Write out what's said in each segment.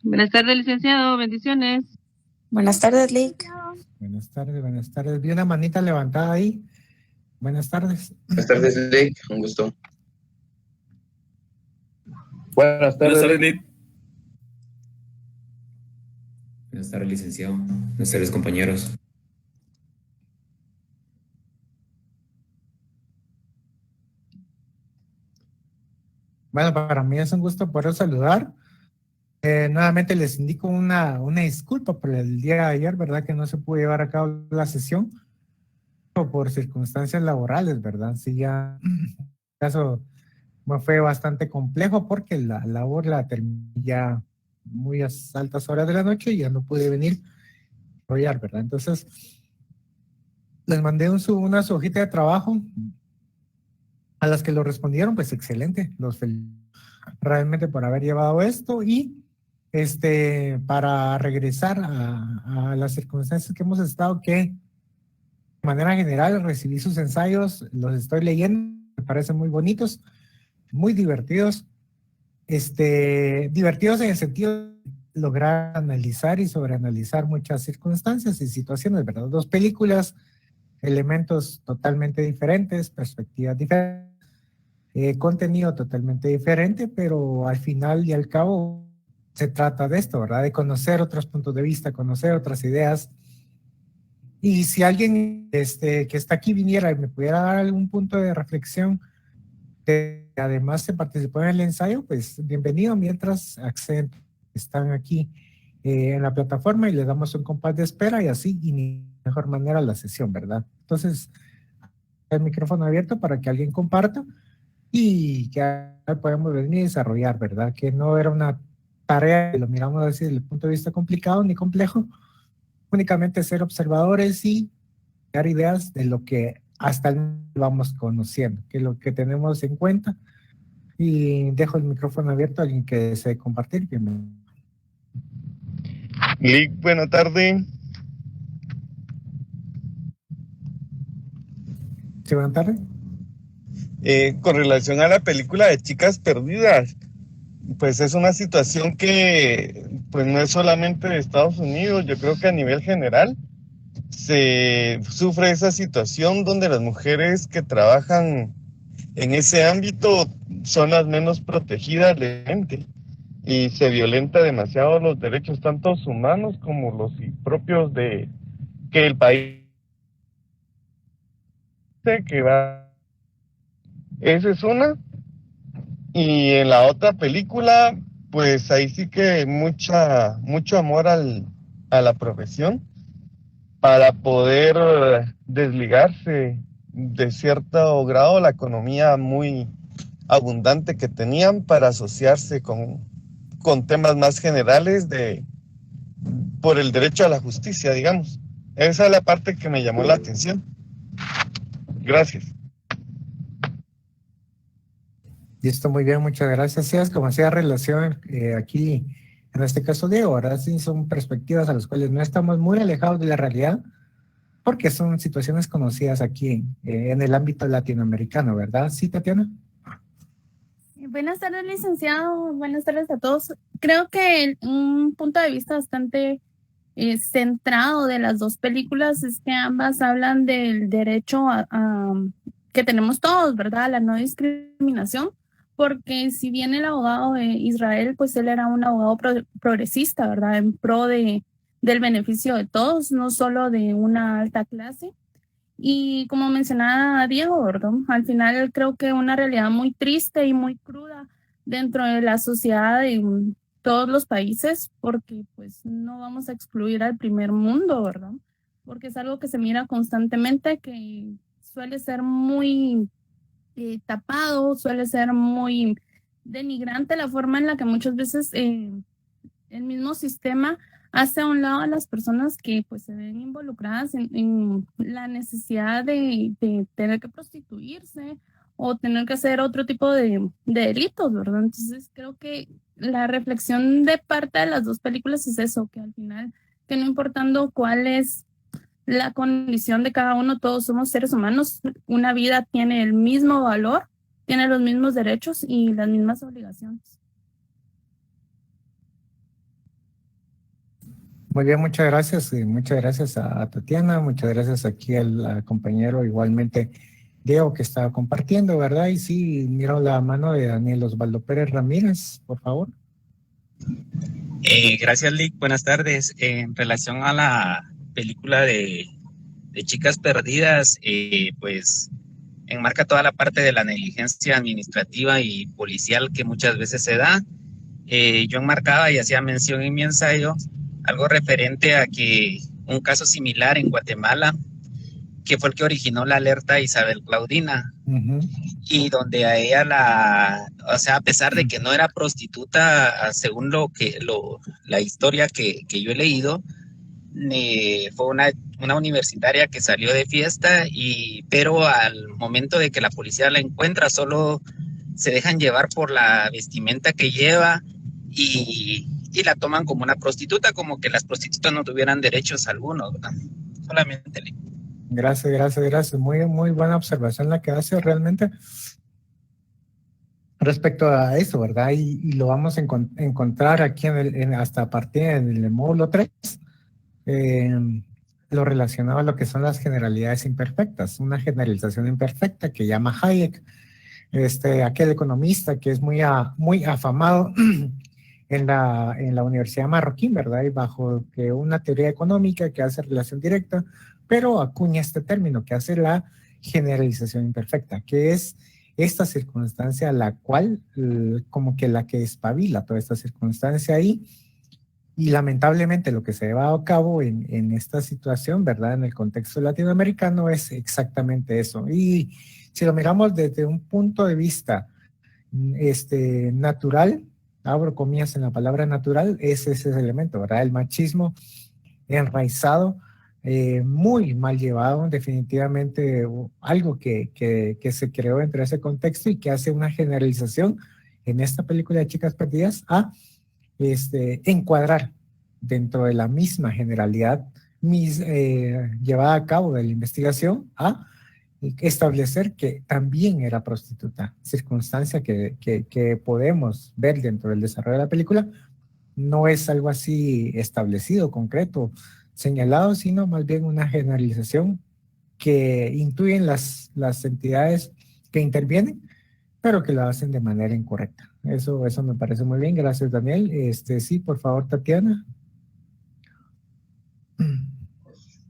Buenas tardes, licenciado. Bendiciones. Buenas tardes, Lick. Buenas tardes. Vi una manita levantada ahí. Buenas tardes. Buenas tardes, Lick. Un gusto. Buenas tardes, Lick. Buenas tardes, licenciado. Buenas tardes, compañeros. Bueno, para mí es un gusto poder saludar. Nuevamente les indico una disculpa por el día de ayer, ¿verdad? Que no se pudo llevar a cabo la sesión por circunstancias laborales, ¿verdad? Sí, ya el caso fue bastante complejo porque la labor la terminé ya muy a altas horas de la noche y ya no pude venir a apoyar, ¿verdad? Entonces, les mandé una su hojita de trabajo a las que lo respondieron, pues excelente, los felicito realmente por haber llevado esto y para regresar a las circunstancias que hemos estado, que de manera general recibí sus ensayos, los estoy leyendo, me parecen muy bonitos, muy divertidos, divertidos en el sentido de lograr analizar y sobreanalizar muchas circunstancias y situaciones, ¿verdad? Dos películas, elementos totalmente diferentes, perspectivas diferentes, contenido totalmente diferente, pero al final y al cabo se trata de esto, ¿verdad? De conocer otros puntos de vista, conocer otras ideas. Y si alguien que está aquí viniera y me pudiera dar algún punto de reflexión, que además se participó en el ensayo, pues bienvenido. Mientras acceden, están aquí en la plataforma y le damos un compás de espera y así y de mejor manera la sesión, ¿verdad? Entonces, el micrófono abierto para que alguien comparta y que podemos venir y desarrollar, ¿verdad? Que no era una tarea, lo miramos así desde el punto de vista complicado ni complejo, únicamente ser observadores y dar ideas de lo que hasta el momento vamos conociendo, que es lo que tenemos en cuenta. Y dejo el micrófono abierto a alguien que desee compartir. Bienvenido. Lick, buena tarde. ¿Sí, buenas tardes? Con relación a la película de Chicas Perdidas, pues es una situación que pues no es solamente de Estados Unidos, yo creo que a nivel general se sufre esa situación donde las mujeres que trabajan en ese ámbito son las menos protegidas legalmente y se violenta demasiado los derechos tanto humanos como los propios de que el país que va. Esa es una. Y en la otra película, pues ahí sí que mucho amor a la profesión para poder desligarse de cierto grado la economía muy abundante que tenían para asociarse con temas más generales por el derecho a la justicia, digamos. Esa es la parte que me llamó la atención. Gracias. Listo, muy bien, muchas gracias. Sí, es como hacía relación aquí, en este caso Diego, ahora sí son perspectivas a las cuales no estamos muy alejados de la realidad, porque son situaciones conocidas aquí en el ámbito latinoamericano, ¿verdad? Sí, Tatiana. Buenas tardes, licenciado. Buenas tardes a todos. Creo que un punto de vista bastante centrado de las dos películas es que ambas hablan del derecho que tenemos todos, ¿verdad? A la no discriminación, porque si bien el abogado de Israel, pues él era un abogado progresista, ¿verdad? En pro del beneficio de todos, no solo de una alta clase. Y como mencionaba Diego, ¿verdad? Al final creo que una realidad muy triste y muy cruda dentro de la sociedad de todos los países, porque pues no vamos a excluir al primer mundo, ¿verdad? Porque es algo que se mira constantemente, que suele ser muy tapado, suele ser muy denigrante la forma en la que muchas veces el mismo sistema hace a un lado a las personas que pues se ven involucradas en la necesidad de tener que prostituirse o tener que hacer otro tipo de delitos, ¿verdad? Entonces creo que la reflexión de parte de las dos películas es eso, que al final, que no importando cuál es la condición de cada uno, todos somos seres humanos, una vida tiene el mismo valor, tiene los mismos derechos y las mismas obligaciones. Muy bien, muchas gracias. Y muchas gracias a Tatiana, muchas gracias aquí al compañero igualmente Diego que estaba compartiendo, ¿verdad? Y sí, miro la mano de Daniel Osvaldo Pérez Ramírez, por favor. Gracias, Lick. Buenas tardes. En relación a la película de Chicas Perdidas, pues enmarca toda la parte de la negligencia administrativa y policial que muchas veces se da. Yo enmarcaba y hacía mención en mi ensayo algo referente a que un caso similar en Guatemala, que fue el que originó la alerta Isabel Claudina, y donde a ella o sea, a pesar de que no era prostituta, según la historia que yo he leído, fue una universitaria que salió de fiesta, pero al momento de que la policía la encuentra, solo se dejan llevar por la vestimenta que lleva y la toman como una prostituta, como que las prostitutas no tuvieran derechos algunos, ¿verdad? Solamente. Gracias. Muy, muy buena observación la que hace realmente respecto a eso, ¿verdad? Y lo vamos a encontrar aquí hasta a partir del módulo 3, lo relacionado a lo que son las generalidades imperfectas, una generalización imperfecta que llama Hayek, aquel economista que es muy afamado en la Universidad Marroquín, ¿verdad? Y bajo que una teoría económica que hace relación directa, pero acuña este término que hace la generalización imperfecta, que es esta circunstancia la cual, como que la que espabila toda esta circunstancia ahí, y lamentablemente lo que se lleva a cabo en esta situación, ¿verdad? En el contexto latinoamericano es exactamente eso. Y si lo miramos desde un punto de vista natural, abro comillas en la palabra natural, es ese elemento, ¿verdad? El machismo enraizado, muy mal llevado, definitivamente algo que se creó entre ese contexto y que hace una generalización en esta película de Chicas Perdidas a encuadrar dentro de la misma generalidad llevada a cabo de la investigación a establecer que también era prostituta, circunstancia que podemos ver dentro del desarrollo de la película. No es algo así establecido, concreto, señalado, sino más bien una generalización que intuyen las entidades que intervienen, pero que lo hacen de manera incorrecta. Eso me parece muy bien. Gracias, Daniel. Sí, por favor, Tatiana.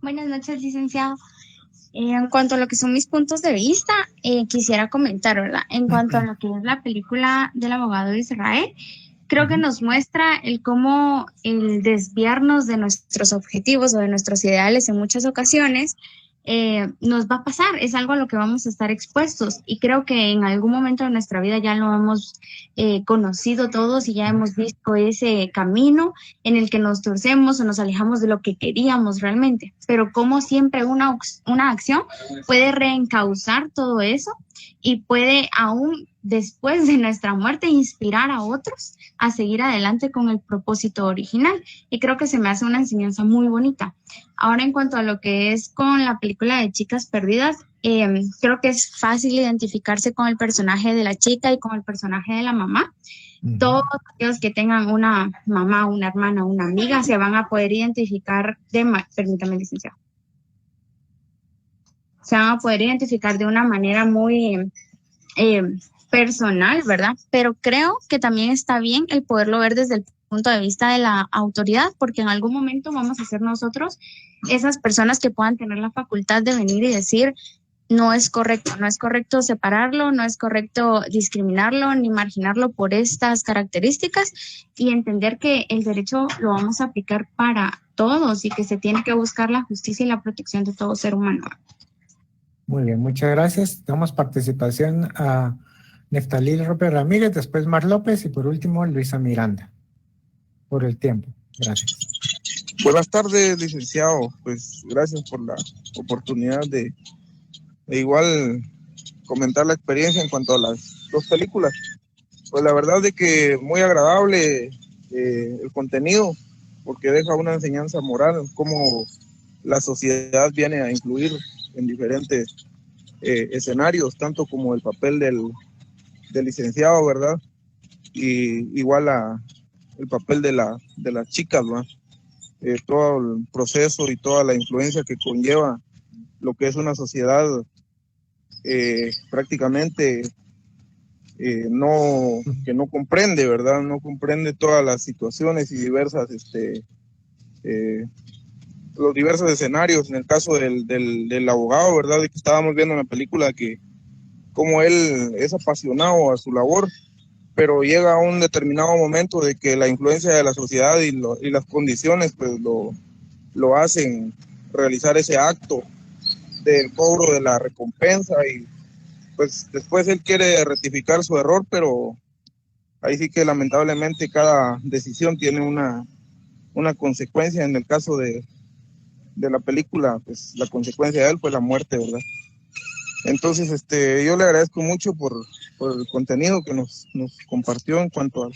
Buenas noches, licenciado. En cuanto a lo que son mis puntos de vista, quisiera comentar, ¿verdad? En cuanto a lo que es la película del abogado de Israel, creo que nos muestra cómo el desviarnos de nuestros objetivos o de nuestros ideales en muchas ocasiones nos va a pasar, es algo a lo que vamos a estar expuestos, y creo que en algún momento de nuestra vida ya lo hemos conocido todos y ya hemos visto ese camino en el que nos torcemos o nos alejamos de lo que queríamos realmente, pero como siempre una acción puede reencauzar todo eso y puede aún después de nuestra muerte inspirar a otros a seguir adelante con el propósito original, y creo que se me hace una enseñanza muy bonita. Ahora, en cuanto a lo que es con la película de Chicas Perdidas, creo que es fácil identificarse con el personaje de la chica y con el personaje de la mamá. Todos aquellos que tengan una mamá, una hermana, una amiga se van a poder identificar permítame, licenciado. Se van a poder identificar de una manera muy personal, ¿verdad? Pero creo que también está bien el poderlo ver desde el punto de vista de la autoridad, porque en algún momento vamos a ser nosotros esas personas que puedan tener la facultad de venir y decir: no es correcto separarlo, no es correcto discriminarlo ni marginarlo por estas características, y entender que el derecho lo vamos a aplicar para todos y que se tiene que buscar la justicia y la protección de todo ser humano. Muy bien, muchas gracias. Damos participación a Neftalí López Ramírez, después Mar López y por último Luisa Miranda. Por el tiempo. Gracias. Buenas tardes, licenciado. Pues gracias por la oportunidad de igual comentar la experiencia en cuanto a las dos películas. Pues la verdad de que muy agradable el contenido, porque deja una enseñanza moral, cómo la sociedad viene a influir en diferentes escenarios, tanto como el papel del licenciado, ¿verdad? Y igual el papel de las chicas, ¿verdad? todo el proceso y toda la influencia que conlleva lo que es una sociedad prácticamente que no comprende, ¿verdad? No comprende todas las situaciones y diversas, los diversos escenarios. En el caso del abogado, ¿verdad? De que estábamos viendo en la película que como él es apasionado a su labor, pero llega a un determinado momento de que la influencia de la sociedad y las condiciones pues lo hacen realizar ese acto del cobro de la recompensa, y pues después él quiere rectificar su error, pero ahí sí que lamentablemente cada decisión tiene una consecuencia. En el caso de la película, pues la consecuencia de él fue la muerte, ¿verdad? Entonces, yo le agradezco mucho por el contenido que nos compartió en cuanto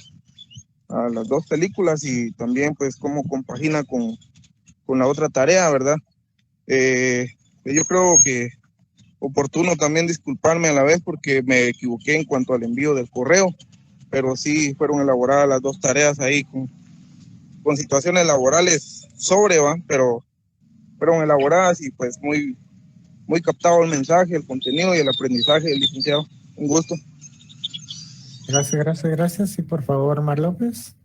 a las dos películas, y también pues cómo compagina con la otra tarea, ¿verdad? Yo creo que oportuno también disculparme a la vez porque me equivoqué en cuanto al envío del correo, pero sí fueron elaboradas las dos tareas ahí con situaciones laborales pero fueron elaboradas, y pues muy captado el mensaje, el contenido y el aprendizaje del licenciado. Un gusto. Gracias. Y por favor, Mar López.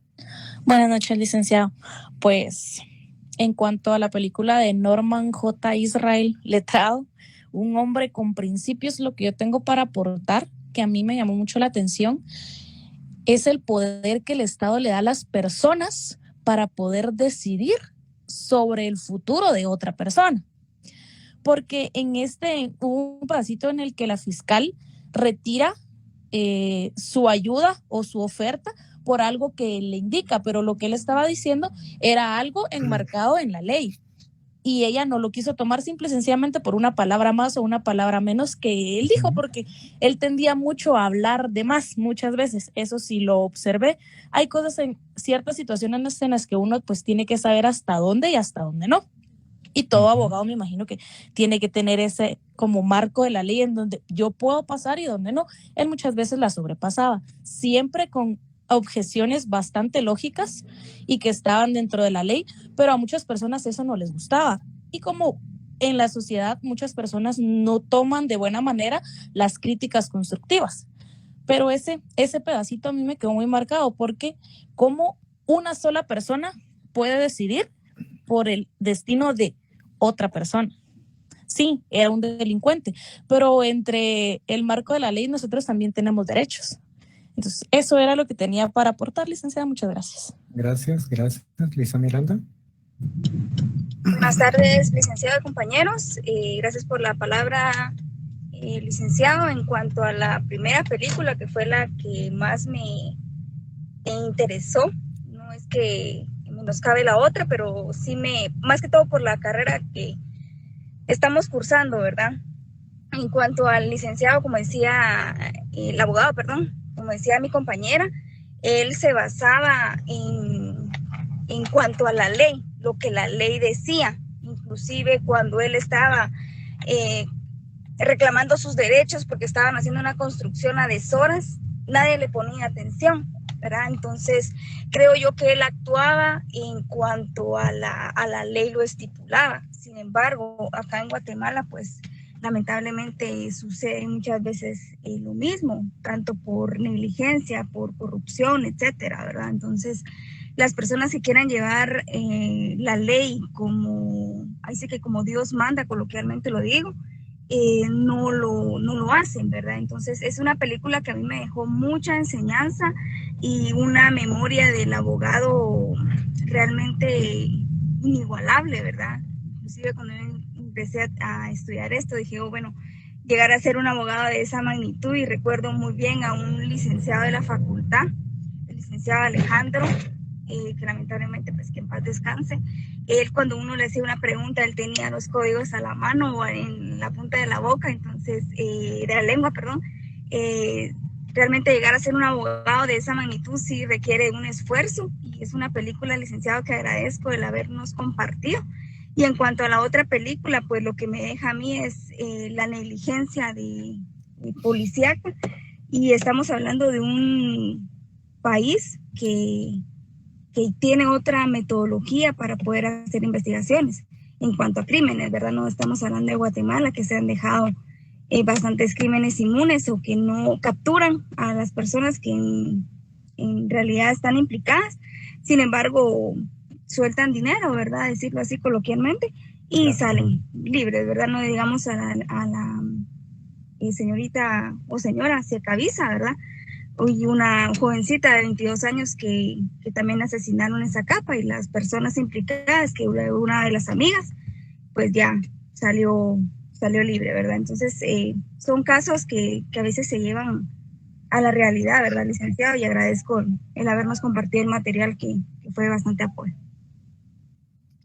Buenas noches, licenciado. Pues, en cuanto a la película de Norman J. Israel, letrado, un hombre con principios, lo que yo tengo para aportar, que a mí me llamó mucho la atención, es el poder que el Estado le da a las personas para poder decidir sobre el futuro de otra persona. Porque en un pedacito en el que la fiscal retira su ayuda o su oferta por algo que le indica, pero lo que él estaba diciendo era algo enmarcado en la ley, y ella no lo quiso tomar simple y sencillamente por una palabra más o una palabra menos que él dijo, porque él tendía mucho a hablar de más muchas veces. Eso sí lo observé. Hay cosas en ciertas situaciones en las que uno pues tiene que saber hasta dónde y hasta dónde no. Y todo abogado me imagino que tiene que tener ese como marco de la ley en donde yo puedo pasar y donde no. Él muchas veces la sobrepasaba, siempre con objeciones bastante lógicas y que estaban dentro de la ley, pero a muchas personas eso no les gustaba. Y como en la sociedad muchas personas no toman de buena manera las críticas constructivas. Pero ese pedacito a mí me quedó muy marcado, porque como una sola persona puede decidir por el destino de otra persona. Sí, era un delincuente, pero entre el marco de la ley nosotros también tenemos derechos. Entonces, eso era lo que tenía para aportar, licenciada. Muchas gracias. Gracias. Lisa Miranda. Buenas tardes, licenciado y compañeros. Gracias por la palabra, licenciado. En cuanto a la primera película, que fue la que más me interesó, no es que nos cabe la otra, pero sí más que todo por la carrera que estamos cursando, ¿verdad? En cuanto al licenciado, como decía el abogado, como decía mi compañera, él se basaba en cuanto a la ley, lo que la ley decía. Inclusive cuando él estaba reclamando sus derechos porque estaban haciendo una construcción a deshoras, nadie le ponía atención, ¿verdad? Entonces creo yo que él actuaba en cuanto a la ley lo estipulaba. Sin embargo, acá en Guatemala, pues lamentablemente sucede muchas veces lo mismo, tanto por negligencia, por corrupción, etcétera, ¿verdad? Entonces, las personas que quieran llevar la ley ahí sí que como Dios manda, coloquialmente lo digo, no lo hacen, ¿verdad? Entonces, es una película que a mí me dejó mucha enseñanza y una memoria del abogado realmente inigualable, ¿verdad? Inclusive cuando empecé a estudiar esto, dije, bueno, llegar a ser un abogado de esa magnitud. Y recuerdo muy bien a un licenciado de la facultad, el licenciado Alejandro, que lamentablemente, pues que en paz descanse. Él, cuando uno le hacía una pregunta, él tenía los códigos a la mano o en la punta de la boca, entonces, de la lengua, perdón. Realmente llegar a ser un abogado de esa magnitud sí requiere un esfuerzo, y es una película, licenciado, que agradezco el habernos compartido. Y en cuanto a la otra película, pues lo que me deja a mí es la negligencia de policíaca, y estamos hablando de un país que que tiene otra metodología para poder hacer investigaciones en cuanto a crímenes, ¿verdad? No estamos hablando de Guatemala, que se han dejado bastantes crímenes inmunes o que no capturan a las personas que en realidad están implicadas. Sin embargo, sueltan dinero, ¿verdad? Decirlo así coloquialmente, y salen libres, ¿verdad? No digamos a la señorita o señora Ciacavisa, ¿verdad? Y una jovencita de 22 años que también asesinaron en Zacapa, y las personas implicadas, que una de las amigas, pues ya salió libre, ¿verdad? Entonces, son casos que a veces se llevan a la realidad, ¿verdad, licenciado? Y agradezco el habernos compartido el material que fue bastante apoyo.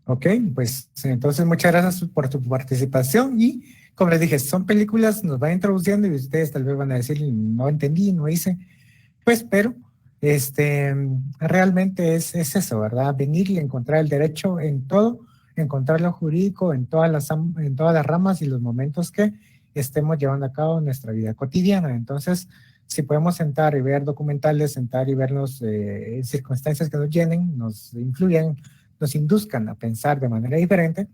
Ok, pues entonces muchas gracias por tu participación y como les dije, son películas, nos van introduciendo y ustedes tal vez van a decir, no entendí, no hice, pues pero realmente es eso, ¿verdad? Venir y encontrar el derecho en todo, encontrar lo jurídico en todas las ramas y los momentos que estemos llevando a cabo en nuestra vida cotidiana. Entonces, si podemos sentar y ver documentales, sentar y vernos circunstancias que nos llenen, nos influyen, nos induzcan a pensar de manera diferente,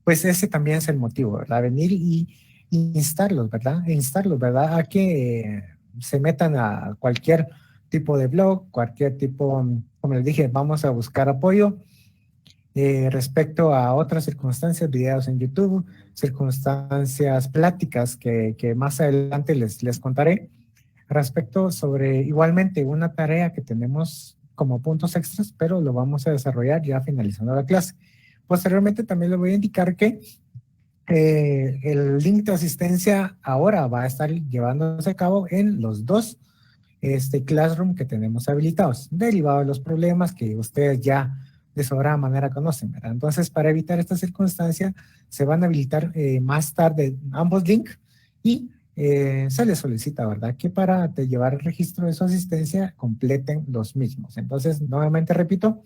pues ese también es el motivo, ¿verdad? Venir y instarlos, ¿verdad? A que se metan a cualquier tipo de blog, cualquier tipo, como les dije, vamos a buscar apoyo respecto a otras circunstancias, videos en YouTube, circunstancias, pláticas que más adelante les contaré respecto sobre igualmente una tarea que tenemos como puntos extras, pero lo vamos a desarrollar ya finalizando la clase. Posteriormente también les voy a indicar que el link de asistencia ahora va a estar llevándose a cabo en los dos Classroom que tenemos habilitados, derivado de los problemas que ustedes ya de sobrada manera conocen, ¿verdad? Entonces, para evitar esta circunstancia, se van a habilitar más tarde ambos links y se les solicita, ¿verdad?, que para llevar el registro de su asistencia completen los mismos. Entonces, nuevamente repito,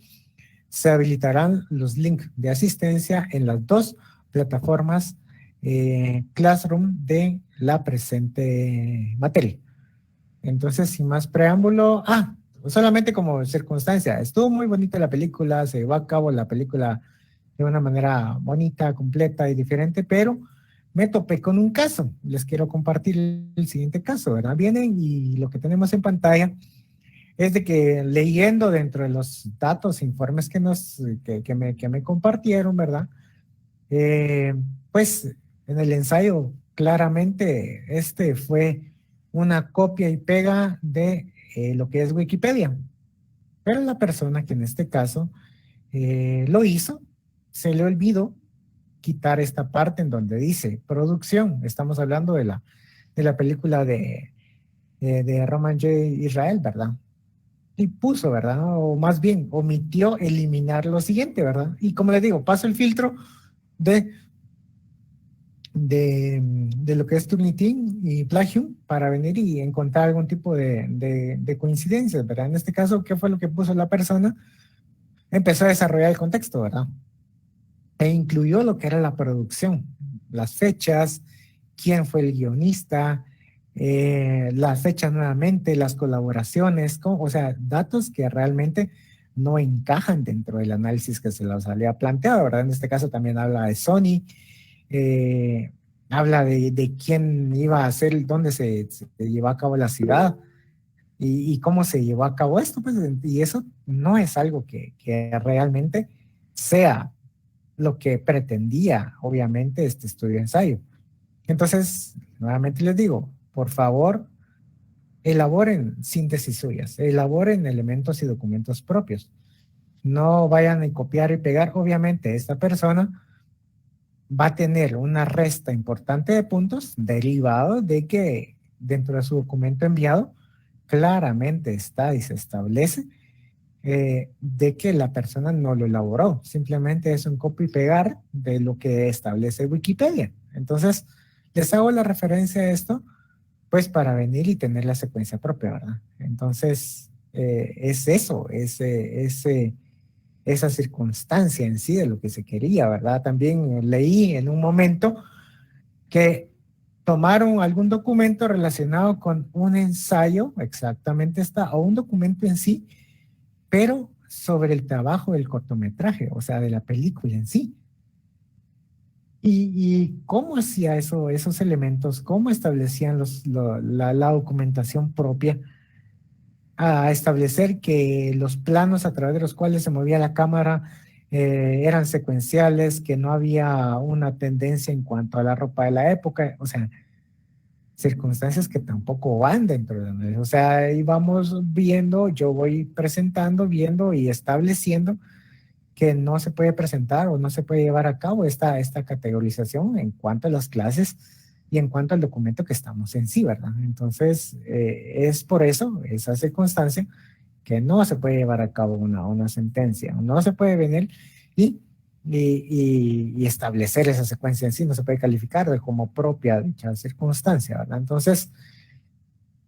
se habilitarán los links de asistencia en las dos plataformas Classroom de la presente materia. Entonces, sin más preámbulo, solamente como circunstancia, estuvo muy bonita la película, se llevó a cabo la película de una manera bonita, completa y diferente, pero me topé con un caso. Les quiero compartir el siguiente caso, ¿verdad? Vienen y lo que tenemos en pantalla es de que leyendo dentro de los datos, informes que me compartieron, ¿verdad? Pues en el ensayo claramente fue una copia y pega de lo que es Wikipedia. Pero la persona que en este caso lo hizo, se le olvidó quitar esta parte en donde dice producción. Estamos hablando de la película de Roman J. Israel, ¿verdad? Y puso, ¿verdad? O más bien, omitió eliminar lo siguiente, ¿verdad? Y como les digo, paso el filtro de lo que es Turnitin y Plagium para venir y encontrar algún tipo de coincidencias, ¿verdad? En este caso, ¿qué fue lo que puso la persona? Empezó a desarrollar el contexto, ¿verdad? E incluyó lo que era la producción, las fechas, quién fue el guionista, las fechas nuevamente, las colaboraciones, o sea, datos que realmente no encajan dentro del análisis que se los había planteado, ¿verdad? En este caso también habla de Sony, habla de quién iba a hacer, dónde se llevó a cabo la ciudad y cómo se llevó a cabo esto, pues, y eso no es algo que realmente sea lo que pretendía, obviamente, este estudio de ensayo. Entonces, nuevamente les digo, por favor, elaboren síntesis suyas, elaboren elementos y documentos propios. No vayan a copiar y pegar. Obviamente, esta persona va a tener una resta importante de puntos derivado de que dentro de su documento enviado claramente está y se establece de que la persona no lo elaboró. Simplemente es un copy y pegar de lo que establece Wikipedia. Entonces, les hago la referencia a esto, pues para venir y tener la secuencia propia, ¿verdad? Entonces, es eso, esa circunstancia en sí de lo que se quería, ¿verdad? También leí en un momento que tomaron algún documento relacionado con un ensayo, exactamente o un documento en sí, pero sobre el trabajo del cortometraje, o sea, de la película en sí. Y cómo hacía esos elementos, cómo establecían la documentación propia, a establecer que los planos a través de los cuales se movía la cámara eran secuenciales, que no había una tendencia en cuanto a la ropa de la época, o sea, circunstancias que tampoco van dentro de nosotros. O sea, ahí vamos viendo, yo voy presentando, viendo y estableciendo que no se puede presentar o no se puede llevar a cabo esta categorización en cuanto a las clases y en cuanto al documento que estamos en sí, ¿verdad? Entonces, es por eso, esa circunstancia, que no se puede llevar a cabo una sentencia, no se puede venir y establecer esa secuencia en sí, no se puede calificar de como propia dicha circunstancia, ¿verdad? Entonces,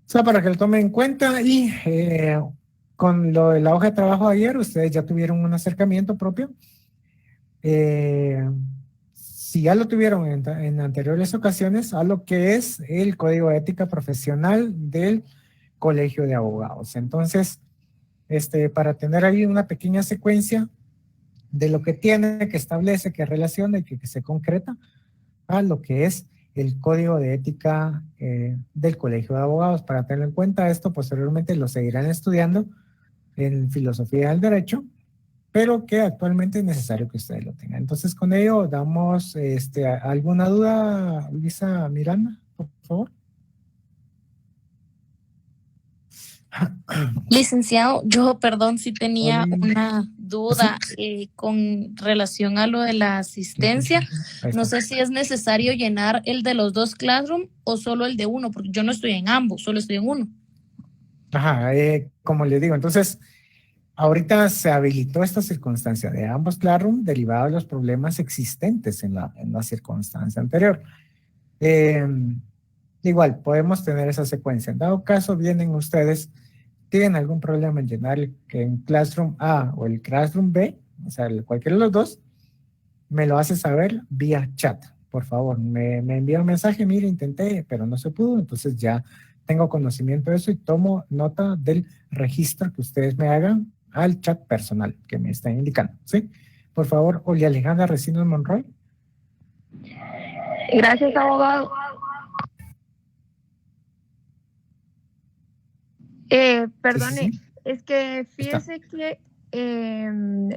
o sea, para que lo tomen en cuenta y con lo de la hoja de trabajo de ayer, ustedes ya tuvieron un acercamiento propio. Si ya lo tuvieron en anteriores ocasiones, a lo que es el Código de Ética Profesional del Colegio de Abogados. Entonces, para tener ahí una pequeña secuencia de lo que tiene, que establece, que relaciona y que se concreta a lo que es el Código de Ética del Colegio de Abogados. Para tener en cuenta esto, posteriormente lo seguirán estudiando en Filosofía del Derecho, pero que actualmente es necesario que ustedes lo tengan. Entonces, con ello, damos ¿alguna duda, Luisa Miranda, por favor? Licenciado, yo, perdón, sí tenía Hola. una duda con relación a lo de la asistencia. Ahí No está. sé si es necesario llenar el de los dos Classroom o solo el de uno, porque yo no estoy en ambos, solo estoy en uno. Ajá, como les digo, entonces, ahorita se habilitó esta circunstancia de ambos Classroom derivado de los problemas existentes en la circunstancia anterior. Igual, podemos tener esa secuencia. En dado caso, vienen ustedes, tienen algún problema en llenar en Classroom A o el Classroom B, o sea, cualquiera de los dos, me lo hace saber vía chat. Por favor, me envía un mensaje, mire, intenté, pero no se pudo, entonces ya tengo conocimiento de eso y tomo nota del registro que ustedes me hagan al chat personal que me están indicando, ¿sí? Por favor, Olia Alejandra Recinos Monroy. Gracias, abogado. Perdone, Sí, sí, sí. es que fíjese que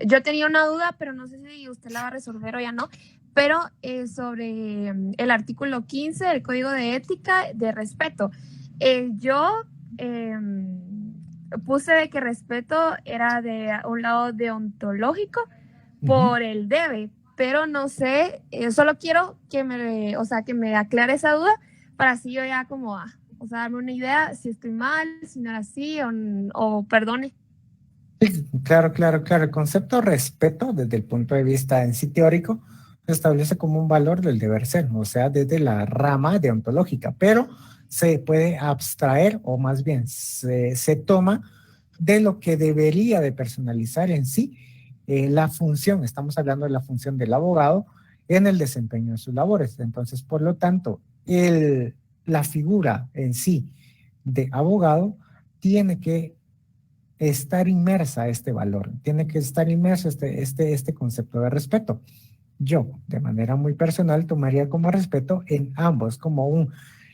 yo tenía una duda, pero no sé si usted la va a resolver o ya no, pero sobre el artículo 15 del Código de Ética de respeto. Yo puse de que respeto era de un lado deontológico por el debe, pero no sé, solo quiero que me aclare esa duda para así yo ya como darme una idea si estoy mal, si no era así o perdone. Sí, claro. El concepto respeto, desde el punto de vista en sí teórico, se establece como un valor del deber ser, o sea, desde la rama deontológica, pero se puede abstraer, o más bien se toma de lo que debería de personalizar en sí la función. Estamos hablando de la función del abogado en el desempeño de sus labores. Entonces, por lo tanto, la figura en sí de abogado tiene que estar inmersa este valor, tiene que estar inmerso este concepto de respeto. Yo, de manera muy personal, tomaría como respeto en ambos, como un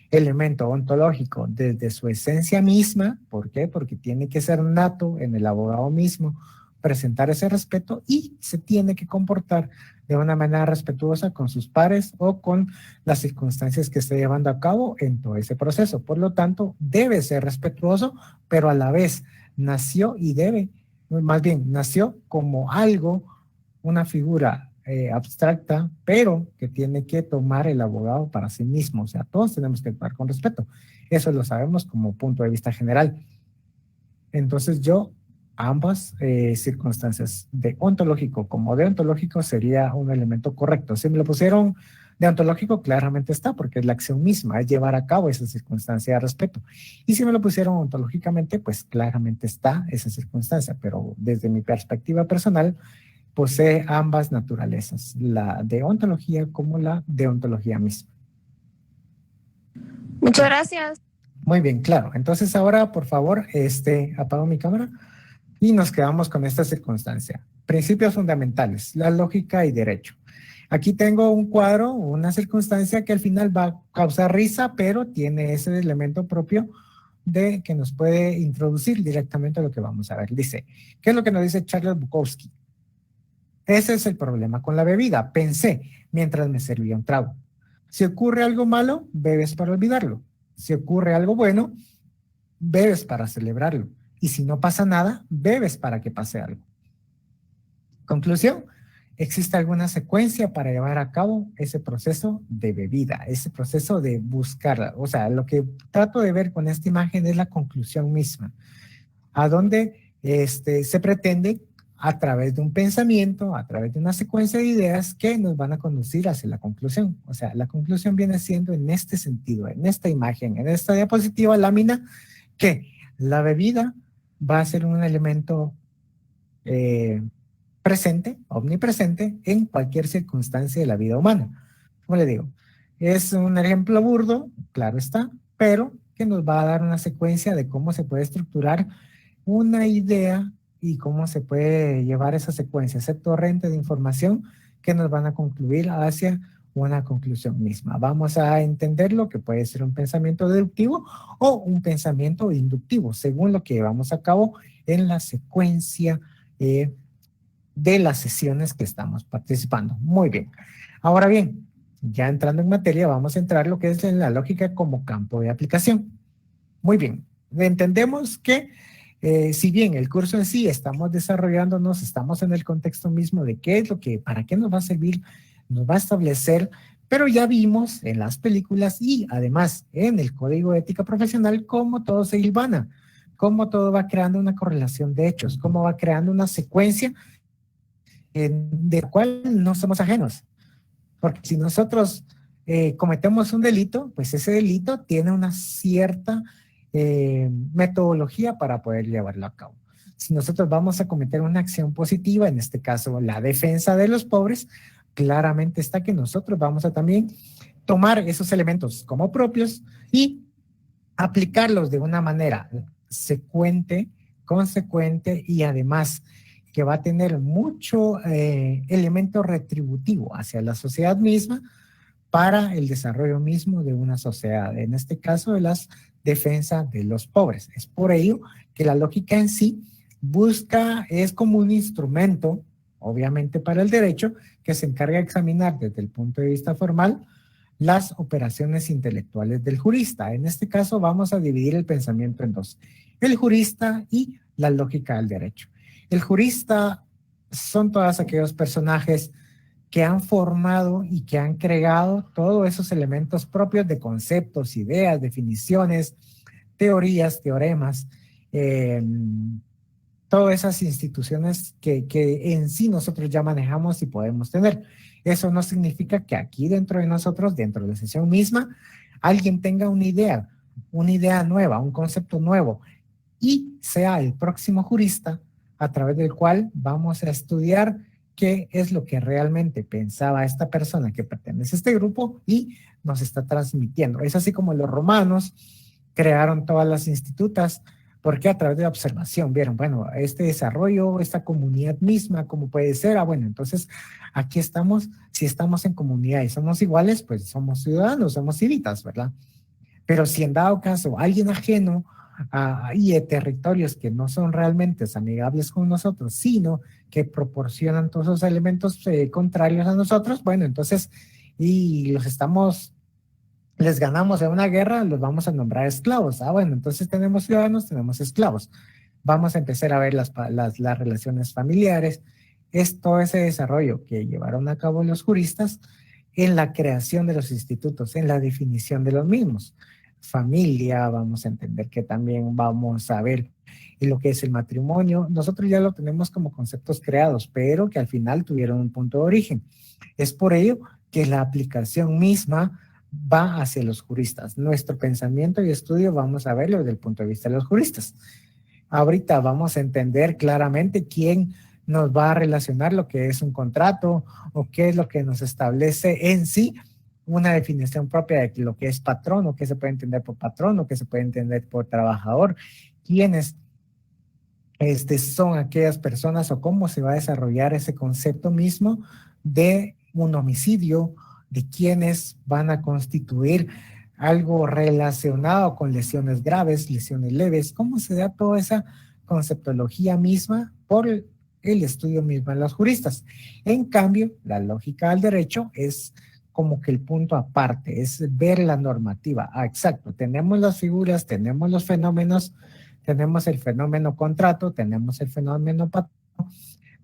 elemento ontológico desde su esencia misma. ¿Por qué? Porque tiene que ser nato en el abogado mismo presentar ese respeto y se tiene que comportar de una manera respetuosa con sus pares o con las circunstancias que esté llevando a cabo en todo ese proceso. Por lo tanto, debe ser respetuoso, pero a la vez nació como algo, una figura abstracta, pero que tiene que tomar el abogado para sí mismo. O sea, todos tenemos que actuar con respeto. Eso lo sabemos como punto de vista general. Entonces ambas circunstancias, de ontológico como deontológico, sería un elemento correcto. Si me lo pusieron deontológico, claramente está, porque es la acción misma, es llevar a cabo esa circunstancia de respeto. Y si me lo pusieron ontológicamente, pues claramente está esa circunstancia, pero desde mi perspectiva personal, posee ambas naturalezas, la deontología como la deontología misma. Muchas gracias. Muy bien, claro. Entonces ahora, por favor, apago mi cámara Y nos quedamos con esta circunstancia. Principios fundamentales, la lógica y derecho. Aquí tengo un cuadro, una circunstancia que al final va a causar risa, pero tiene ese elemento propio de que nos puede introducir directamente a lo que vamos a ver. Dice, ¿qué es lo que nos dice Charles Bukowski? Ese es el problema con la bebida. Pensé mientras me servía un trago. Si ocurre algo malo, bebes para olvidarlo. Si ocurre algo bueno, bebes para celebrarlo. Y si no pasa nada, bebes para que pase algo. Conclusión, ¿existe alguna secuencia para llevar a cabo ese proceso de bebida, ese proceso de buscar? O sea, lo que trato de ver con esta imagen es la conclusión misma, a donde se pretende a través de un pensamiento, a través de una secuencia de ideas que nos van a conducir hacia la conclusión. O sea, la conclusión viene siendo en este sentido, en esta imagen, en esta diapositiva, lámina, que la bebida va a ser un elemento presente, omnipresente, en cualquier circunstancia de la vida humana. Como le digo, es un ejemplo burdo, claro está, pero que nos va a dar una secuencia de cómo se puede estructurar una idea y cómo se puede llevar esa secuencia, ese torrente de información que nos van a concluir hacia una conclusión misma. Vamos a entenderlo que puede ser un pensamiento deductivo o un pensamiento inductivo, según lo que llevamos a cabo en la secuencia de las sesiones que estamos participando. Muy bien. Ahora bien, ya entrando en materia, vamos a entrar lo que es en la lógica como campo de aplicación. Muy bien. Entendemos que si bien el curso en sí estamos desarrollándonos, estamos en el contexto mismo de qué es lo que, para qué nos va a servir, nos va a establecer, pero ya vimos en las películas y además en el código de ética profesional cómo todo se hilvana, cómo todo va creando una correlación de hechos, cómo va creando una secuencia de la cual no somos ajenos. Porque si nosotros cometemos un delito, pues ese delito tiene una cierta metodología para poder llevarlo a cabo. Si nosotros vamos a cometer una acción positiva, en este caso la defensa de los pobres, claramente está que nosotros vamos a también tomar esos elementos como propios y aplicarlos de una manera secuente, consecuente y además que va a tener mucho elemento retributivo hacia la sociedad misma para el desarrollo mismo de una sociedad, en este caso de las defensa de los pobres. Es por ello que la lógica en sí es como un instrumento, obviamente para el derecho, que se encarga de examinar desde el punto de vista formal las operaciones intelectuales del jurista. En este caso vamos a dividir el pensamiento en dos, el jurista y la lógica del derecho. El jurista son todos aquellos personajes que han formado y que han creado todos esos elementos propios de conceptos, ideas, definiciones, teorías, teoremas, todas esas instituciones que en sí nosotros ya manejamos y podemos tener. Eso no significa que aquí dentro de nosotros, dentro de la sesión misma, alguien tenga una idea nueva, un concepto nuevo y sea el próximo jurista a través del cual vamos a estudiar qué es lo que realmente pensaba esta persona que pertenece a este grupo y nos está transmitiendo. Es así como los romanos crearon todas las institutas, porque a través de la observación vieron, bueno, este desarrollo, esta comunidad misma, ¿cómo puede ser? Bueno, entonces aquí estamos, si estamos en comunidad y somos iguales, pues somos ciudadanos, somos civitas, ¿verdad? Pero si en dado caso alguien ajeno y de territorios que no son realmente amigables con nosotros, sino que proporcionan todos esos elementos contrarios a nosotros, bueno, entonces, y les ganamos en una guerra, los vamos a nombrar esclavos. Bueno, entonces tenemos ciudadanos, tenemos esclavos. Vamos a empezar a ver las relaciones familiares, es todo ese desarrollo que llevaron a cabo los juristas en la creación de los institutos, en la definición de los mismos. Familia, vamos a entender que también vamos a ver lo que es el matrimonio. Nosotros ya lo tenemos como conceptos creados, pero que al final tuvieron un punto de origen. Es por ello que la aplicación misma va hacia los juristas. Nuestro pensamiento y estudio vamos a verlo desde el punto de vista de los juristas. Ahorita vamos a entender claramente quién nos va a relacionar lo que es un contrato o qué es lo que nos establece en sí una definición propia de lo que es patrón o qué se puede entender por patrón o qué se puede entender por trabajador, quiénes son aquellas personas o cómo se va a desarrollar ese concepto mismo de un homicidio, de quienes van a constituir algo relacionado con lesiones graves, lesiones leves, cómo se da toda esa conceptología misma por el estudio mismo de los juristas. En cambio, la lógica del derecho es como que el punto aparte, es ver la normativa. Exacto, tenemos las figuras, tenemos los fenómenos, tenemos el fenómeno contrato, tenemos el fenómeno patrón,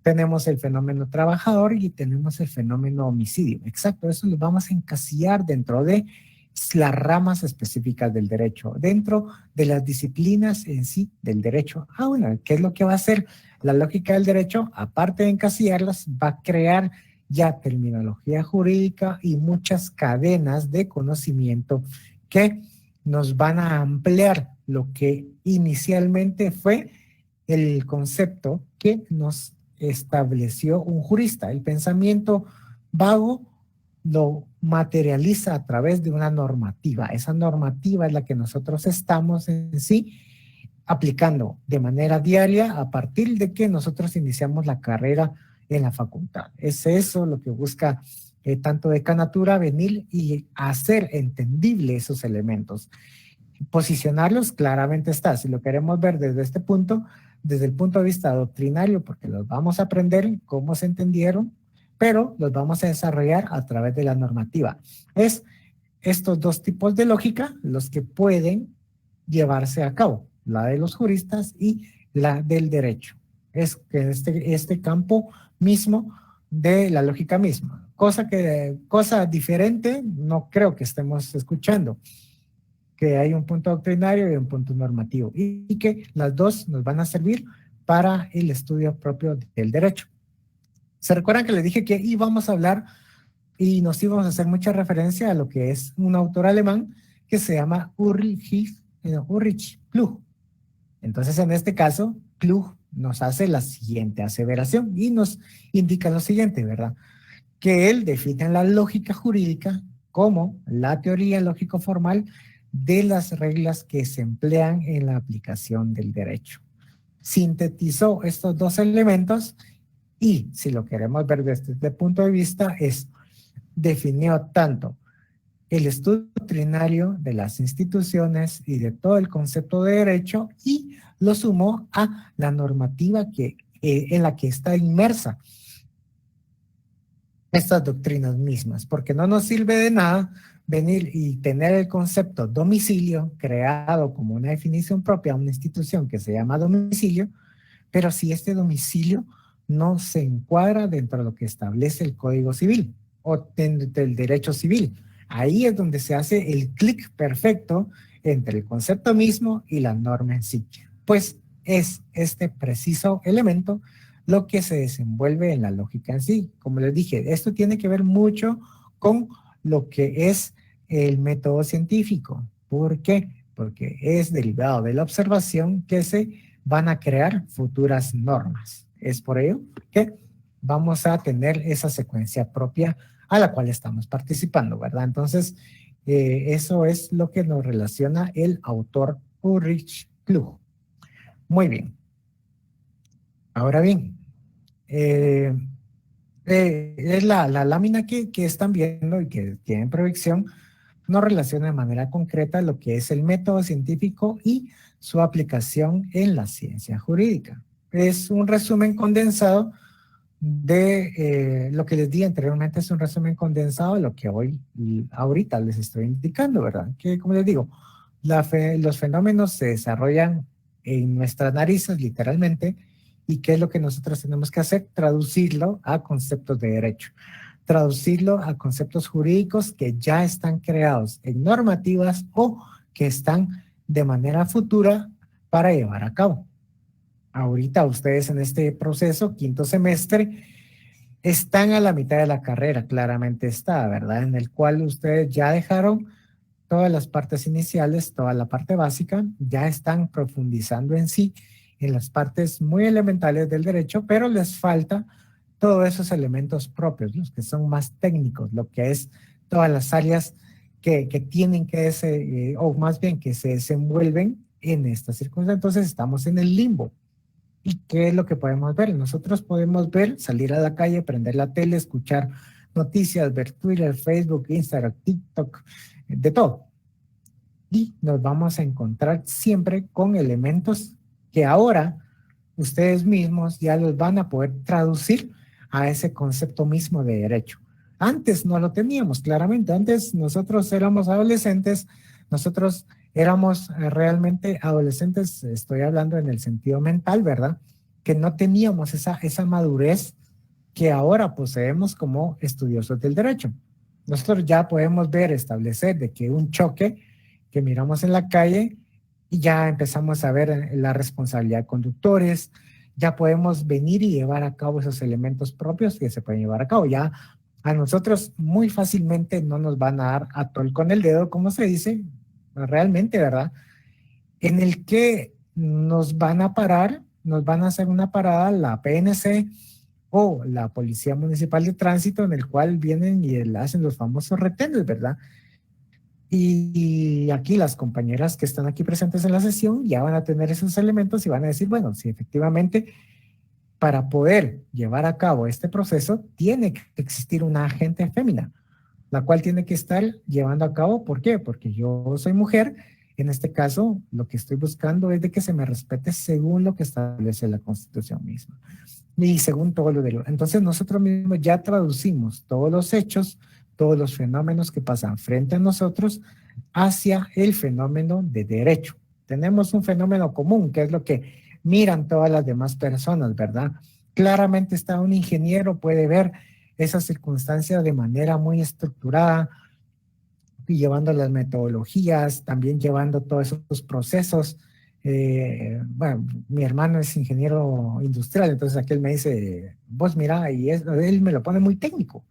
tenemos el fenómeno trabajador y tenemos el fenómeno homicidio. Exacto, eso lo vamos a encasillar dentro de las ramas específicas del derecho, dentro de las disciplinas en sí del derecho. Bueno, ¿qué es lo que va a hacer la lógica del derecho? Aparte de encasillarlas, va a crear ya terminología jurídica y muchas cadenas de conocimiento que nos van a ampliar lo que inicialmente fue el concepto que nos estableció un jurista. El pensamiento vago lo materializa a través de una normativa. Esa normativa es la que nosotros estamos en sí aplicando de manera diaria a partir de que nosotros iniciamos la carrera en la facultad. Es eso lo que busca tanto Decanatura venir y hacer entendible esos elementos. Posicionarlos claramente está. Si lo queremos ver desde este punto, desde el punto de vista doctrinario, porque los vamos a aprender cómo se entendieron, pero los vamos a desarrollar a través de la normativa. Es estos dos tipos de lógica los que pueden llevarse a cabo, la de los juristas y la del derecho. Es que este campo mismo de la lógica misma. Cosa diferente no creo que estemos escuchando, que hay un punto doctrinario y un punto normativo, y que las dos nos van a servir para el estudio propio del derecho. ¿Se recuerdan que les dije que íbamos a hablar y nos íbamos a hacer mucha referencia a lo que es un autor alemán que se llama Ulrich Klug? Entonces, en este caso, Klug nos hace la siguiente aseveración y nos indica lo siguiente, ¿verdad? Que él define la lógica jurídica como la teoría lógico-formal de las reglas que se emplean en la aplicación del derecho. Sintetizó estos dos elementos y, si lo queremos ver desde este punto de vista, definió tanto el estudio doctrinario de las instituciones y de todo el concepto de derecho y lo sumó a la normativa en la que está inmersa estas doctrinas mismas, porque no nos sirve de nada venir y tener el concepto domicilio creado como una definición propia a una institución que se llama domicilio, pero si este domicilio no se encuadra dentro de lo que establece el Código Civil o dentro del derecho civil. Ahí es donde se hace el clic perfecto entre el concepto mismo y la norma en sí. Pues es este preciso elemento lo que se desenvuelve en la lógica en sí. Como les dije, esto tiene que ver mucho con lo que es el método científico. ¿Por qué? Porque es derivado de la observación que se van a crear futuras normas. Es por ello que vamos a tener esa secuencia propia a la cual estamos participando, ¿verdad? Entonces, eso es lo que nos relaciona el autor Ulrich Klug. Muy bien. Ahora bien, es la lámina que están viendo y que tienen proyección, nos relaciona de manera concreta lo que es el método científico y su aplicación en la ciencia jurídica. Es un resumen condensado de lo que les di anteriormente, es un resumen condensado de lo que ahorita les estoy indicando, ¿verdad? Que, como les digo, los fenómenos se desarrollan en nuestras narices, literalmente, y ¿qué es lo que nosotros tenemos que hacer? Traducirlo a conceptos de derecho, traducirlo a conceptos jurídicos que ya están creados en normativas o que están de manera futura para llevar a cabo. Ahorita ustedes en este proceso, quinto semestre, están a la mitad de la carrera, claramente está, ¿verdad? En el cual ustedes ya dejaron todas las partes iniciales, toda la parte básica, ya están profundizando en sí, en las partes muy elementales del derecho, pero les falta todos esos elementos propios, los que son más técnicos, lo que es todas las áreas que tienen que o más bien que se desenvuelven en esta circunstancia. Entonces estamos en el limbo. ¿Y qué es lo que podemos ver? Nosotros podemos ver, salir a la calle, prender la tele, escuchar noticias, ver Twitter, Facebook, Instagram, TikTok, de todo. Y nos vamos a encontrar siempre con elementos que ahora ustedes mismos ya los van a poder traducir a ese concepto mismo de derecho. Antes no lo teníamos, claramente. Antes nosotros éramos adolescentes, nosotros éramos realmente adolescentes, estoy hablando en el sentido mental, ¿verdad? Que no teníamos esa madurez que ahora poseemos como estudiosos del derecho. Nosotros ya podemos ver, establecer de que un choque que miramos en la calle y ya empezamos a ver la responsabilidad de conductores, ya podemos venir y llevar a cabo esos elementos propios que se pueden llevar a cabo. Ya a nosotros muy fácilmente no nos van a dar atol con el dedo, como se dice, realmente, ¿verdad? En el que nos van a parar, nos van a hacer una parada la PNC o la Policía Municipal de Tránsito, en el cual vienen y hacen los famosos retenes, ¿verdad? Y aquí las compañeras que están aquí presentes en la sesión ya van a tener esos elementos y van a decir, bueno, si efectivamente para poder llevar a cabo este proceso tiene que existir una agente fémina, la cual tiene que estar llevando a cabo. ¿Por qué? Porque yo soy mujer. En este caso, lo que estoy buscando es de que se me respete según lo que establece la Constitución misma y según todo lo de lo. Entonces nosotros mismos ya traducimos todos los hechos, todos los fenómenos que pasan frente a nosotros hacia el fenómeno de derecho. Tenemos un fenómeno común, que es lo que miran todas las demás personas, ¿verdad? Claramente está un ingeniero, puede ver esa circunstancia de manera muy estructurada, y llevando las metodologías, también llevando todos esos procesos. Bueno, mi hermano es ingeniero industrial, entonces aquel me dice, vos mira, y él me lo pone muy técnico,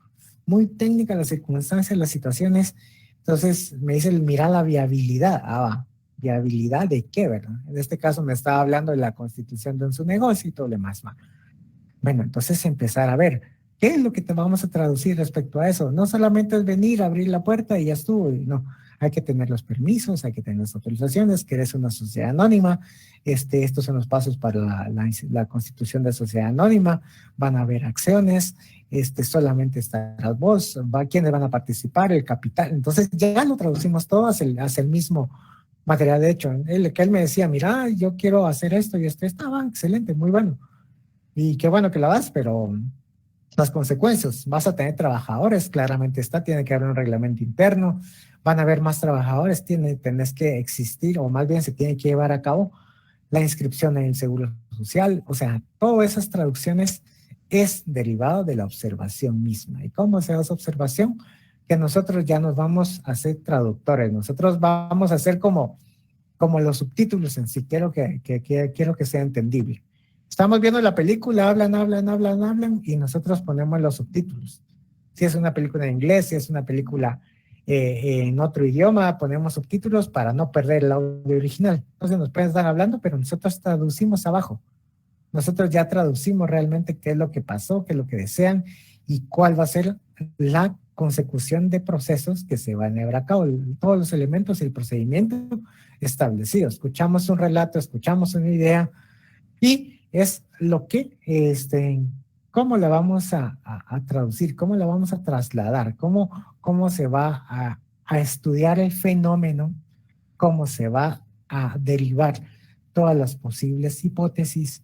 muy técnica las circunstancias, las situaciones. Entonces me dice, mira la viabilidad. ¿Viabilidad de qué, verdad? En este caso me estaba hablando de la constitución de su negocio y todo lo demás. Bueno, entonces empezar a ver, ¿qué es lo que te vamos a traducir respecto a eso? No solamente es venir, abrir la puerta y ya estuvo, no. Hay que tener los permisos, hay que tener las autorizaciones, que eres una sociedad anónima. Estos son los pasos para la constitución de sociedad anónima. Van a haber acciones, solamente estarás vos, quiénes van a participar, el capital. Entonces ya lo traducimos todo hacia el mismo material de hecho. Él me decía, mira, yo quiero hacer esto y esto. Estaba excelente, muy bueno. Y qué bueno que lo hagas, pero las consecuencias, vas a tener trabajadores, claramente está, tiene que haber un reglamento interno, van a haber más trabajadores, tenés que existir, o más bien se tiene que llevar a cabo la inscripción en el Seguro Social. O sea, todas esas traducciones es derivado de la observación misma. ¿Y cómo se hace observación? Que nosotros ya nos vamos a ser traductores, nosotros vamos a ser como los subtítulos en sí, quiero que sea entendible. Estamos viendo la película, hablan, y nosotros ponemos los subtítulos. Si es una película en inglés, si es una película en otro idioma, ponemos subtítulos para no perder el audio original. Entonces nos pueden estar hablando, pero nosotros traducimos abajo. Nosotros ya traducimos realmente qué es lo que pasó, qué es lo que desean y cuál va a ser la consecución de procesos que se van a llevar a cabo, todos los elementos y el procedimiento establecido. Escuchamos un relato, escuchamos una idea y es lo que, cómo la vamos a traducir, cómo la vamos a trasladar, cómo se va a estudiar el fenómeno, cómo se va a derivar todas las posibles hipótesis,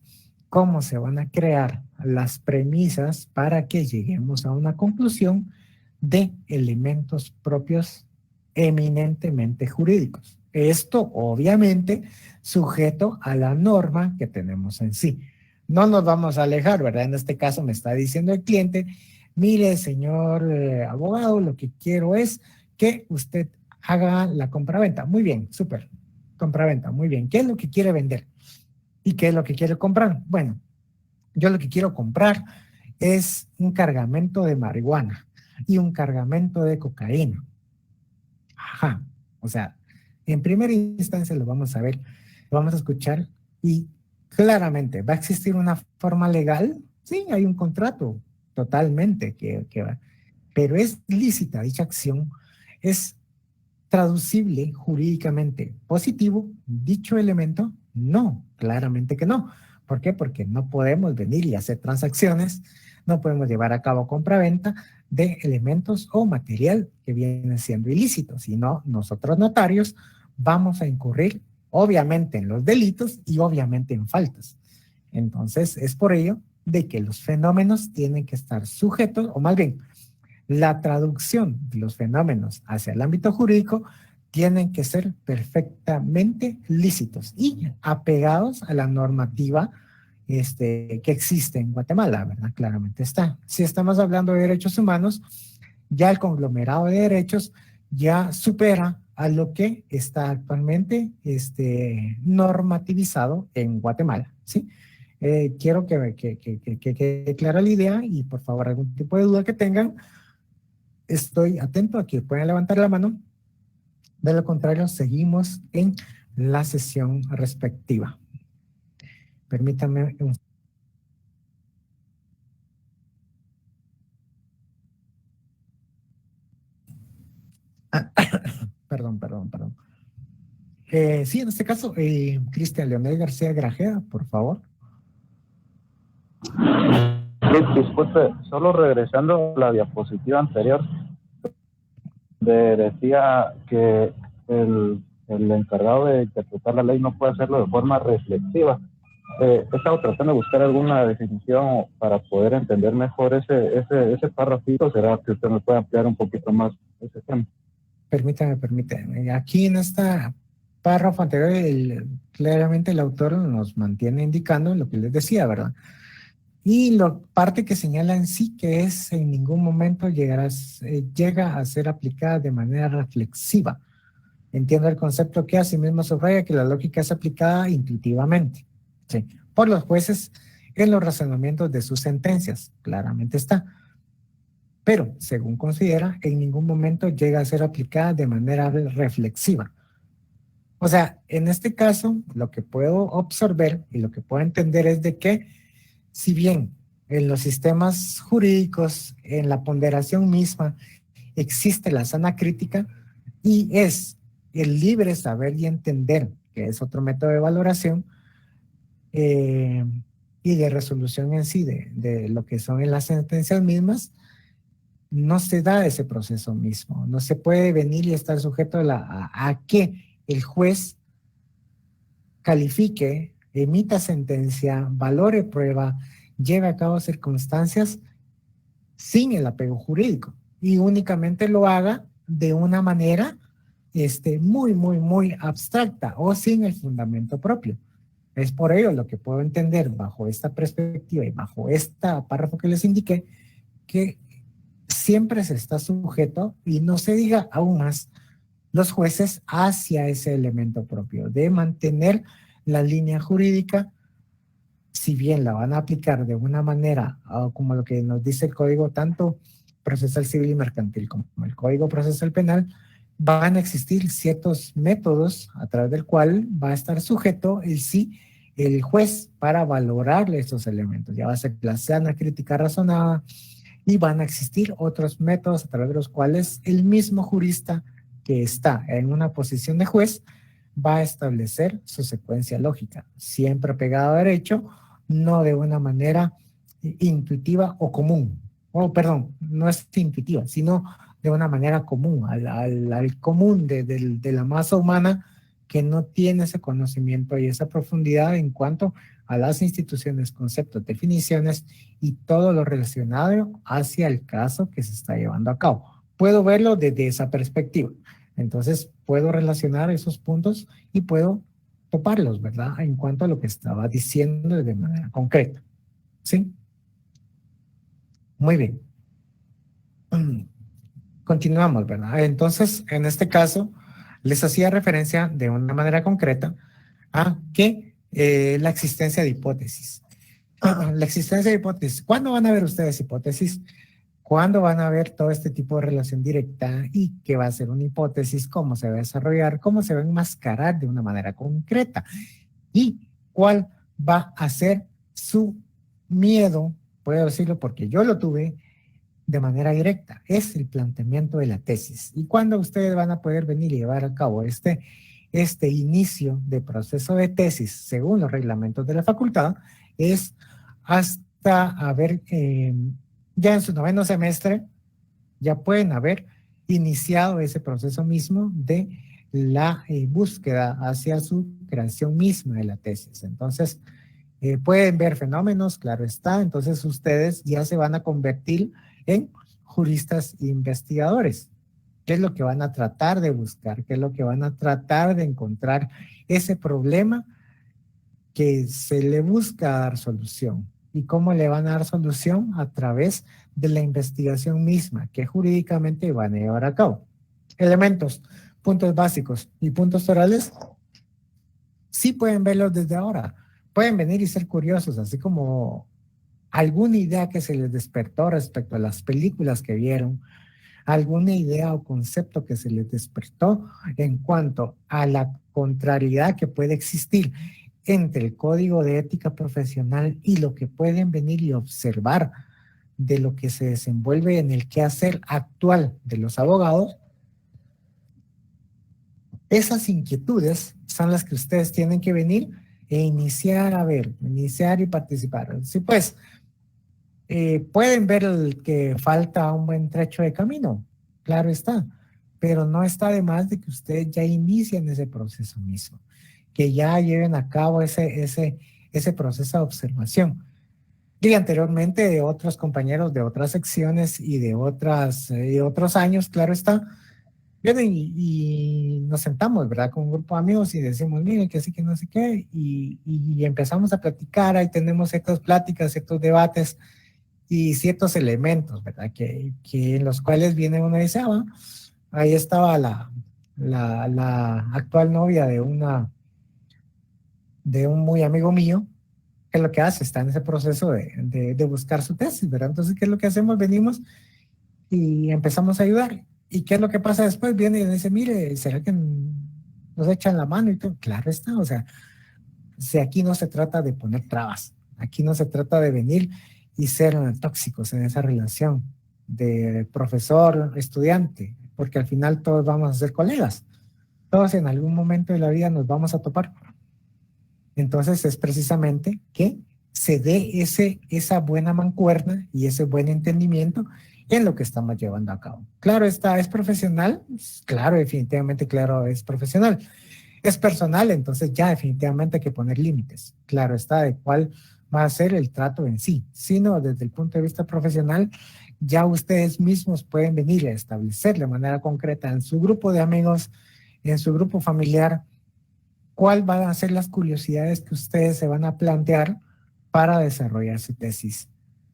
cómo se van a crear las premisas para que lleguemos a una conclusión de elementos propios eminentemente jurídicos. Esto, obviamente, sujeto a la norma que tenemos en sí. No nos vamos a alejar, ¿verdad? En este caso me está diciendo el cliente, mire, señor abogado, lo que quiero es que usted haga la compraventa. Muy bien, súper. Compraventa, muy bien. ¿Qué es lo que quiere vender? ¿Y qué es lo que quiere comprar? Bueno, yo lo que quiero comprar es un cargamento de marihuana y un cargamento de cocaína. Ajá, o sea, en primera instancia lo vamos a ver, lo vamos a escuchar y claramente, ¿va a existir una forma legal? Sí, hay un contrato totalmente que va, pero ¿es lícita dicha acción? ¿Es traducible jurídicamente positivo dicho elemento? No, claramente que no, ¿Por qué? Porque no podemos venir y hacer transacciones, no podemos llevar a cabo compra-venta de elementos o material que vienen siendo ilícitos, sino nosotros notarios vamos a incurrir obviamente en los delitos y obviamente en faltas. Entonces es por ello de que los fenómenos tienen que estar sujetos, o más bien, la traducción de los fenómenos hacia el ámbito jurídico tienen que ser perfectamente lícitos y apegados a la normativa que existe en Guatemala, ¿verdad? Claramente está. Si estamos hablando de derechos humanos, ya el conglomerado de derechos ya supera a lo que está actualmente normativizado en Guatemala, ¿sí? Quiero que quede clara la idea y por favor algún tipo de duda que tengan, estoy atento a que puedan levantar la mano. De lo contrario, seguimos en la sesión respectiva. Permítanme un... Perdón. Sí, en este caso, Cristian Leonel García Grajeda, por favor. Disculpe, solo regresando a la diapositiva anterior, decía que el encargado de interpretar la ley no puede hacerlo de forma reflexiva. He estado tratando de buscar alguna definición para poder entender mejor ese párrafito. ¿Será que usted me puede ampliar un poquito más ese tema? Permítame. Aquí en esta párrafo anterior, claramente el autor nos mantiene indicando lo que les decía, ¿verdad? Y la parte que señala en sí que es en ningún momento llega a ser aplicada de manera reflexiva. Entiendo el concepto que asimismo subraya que la lógica es aplicada intuitivamente, ¿sí?, por los jueces en los razonamientos de sus sentencias, claramente está. Pero, según considera, en ningún momento llega a ser aplicada de manera reflexiva. O sea, en este caso, lo que puedo observar y lo que puedo entender es de que, si bien en los sistemas jurídicos, en la ponderación misma, existe la sana crítica y es el libre saber y entender, que es otro método de valoración y de resolución en sí de lo que son en las sentencias mismas, no se da ese proceso mismo. No se puede venir y estar sujeto a que el juez califique, emita sentencia, valore prueba, lleve a cabo circunstancias sin el apego jurídico y únicamente lo haga de una manera muy abstracta o sin el fundamento propio. Es por ello lo que puedo entender bajo esta perspectiva y bajo este párrafo que les indiqué, que siempre se está sujeto, y no se diga aún más, los jueces hacia ese elemento propio, de mantener la línea jurídica, si bien la van a aplicar de una manera, como lo que nos dice el Código tanto procesal civil y mercantil como el Código procesal penal, van a existir ciertos métodos a través del cual va a estar sujeto el juez para valorarle estos elementos. Ya va a ser la sana crítica razonada y van a existir otros métodos a través de los cuales el mismo jurista que está en una posición de juez va a establecer su secuencia lógica, siempre pegado a derecho, no de una manera intuitiva o común. Perdón, no es intuitiva, sino de una manera común, al común de la masa humana que no tiene ese conocimiento y esa profundidad en cuanto a las instituciones, conceptos, definiciones y todo lo relacionado hacia el caso que se está llevando a cabo. Puedo verlo desde esa perspectiva. Entonces puedo relacionar esos puntos y puedo toparlos, ¿verdad? En cuanto a lo que estaba diciendo de manera concreta. ¿Sí? Muy bien. Continuamos, ¿verdad? Entonces, en este caso, les hacía referencia de una manera concreta a que la existencia de hipótesis. La existencia de hipótesis. ¿Cuándo van a ver ustedes hipótesis? ¿Cuándo van a ver todo este tipo de relación directa y qué va a ser una hipótesis, cómo se va a desarrollar, cómo se va a enmascarar de una manera concreta y cuál va a ser su miedo, puedo decirlo porque yo lo tuve de manera directa, es el planteamiento de la tesis. ¿Y cuándo ustedes van a poder venir y llevar a cabo este este inicio de proceso de tesis, según los reglamentos de la facultad, es hasta haber, ya en su 9º semestre, ya pueden haber iniciado ese proceso mismo de la búsqueda hacia su creación misma de la tesis. Entonces, pueden ver fenómenos, claro está, entonces ustedes ya se van a convertir en juristas investigadores. ¿Qué es lo que van a tratar de buscar? ¿Qué es lo que van a tratar de encontrar? Ese problema que se le busca dar solución. ¿Y cómo le van a dar solución? A través de la investigación misma que jurídicamente van a llevar a cabo. Elementos, puntos básicos y puntos orales, sí pueden verlos desde ahora. Pueden venir y ser curiosos, así como alguna idea que se les despertó respecto a las películas que vieron, alguna idea o concepto que se les despertó en cuanto a la contrariedad que puede existir entre el código de ética profesional y lo que pueden venir y observar de lo que se desenvuelve en el quehacer actual de los abogados. Esas inquietudes son las que ustedes tienen que venir e iniciar a ver, iniciar y participar. Sí, pues, pueden ver que falta un buen trecho de camino, claro está, pero no está de más de que ustedes ya inicien ese proceso mismo, que ya lleven a cabo ese proceso de observación. Y anteriormente de otros compañeros de otras secciones y de otros años, claro está, vienen y nos sentamos, ¿verdad? Con un grupo de amigos y decimos, miren, que sí, que no sé qué, y empezamos a platicar, ahí tenemos ciertas pláticas, ciertos debates y ciertos elementos, ¿verdad? Que en los cuales viene uno y dice, ahí estaba la actual novia de un muy amigo mío, que lo que hace, está en ese proceso de buscar su tesis, ¿verdad? Entonces, ¿qué es lo que hacemos? Venimos y empezamos a ayudar. ¿Y qué es lo que pasa después? Viene y dice, mire, ¿será que nos echan la mano? Y todo? Claro está, o sea, si aquí no se trata de poner trabas, aquí no se trata de venir y ser tóxicos en esa relación de profesor-estudiante, porque al final todos vamos a ser colegas, todos en algún momento de la vida nos vamos a topar. Entonces es precisamente que se dé esa buena mancuerna y ese buen entendimiento en lo que estamos llevando a cabo. Claro está, ¿es profesional? Claro, definitivamente, claro, es profesional. Es personal, entonces ya definitivamente hay que poner límites. Claro está, de cuál va a ser el trato en sí, sino desde el punto de vista profesional, ya ustedes mismos pueden venir a establecer de manera concreta en su grupo de amigos, en su grupo familiar, cuál van a ser las curiosidades que ustedes se van a plantear para desarrollar su tesis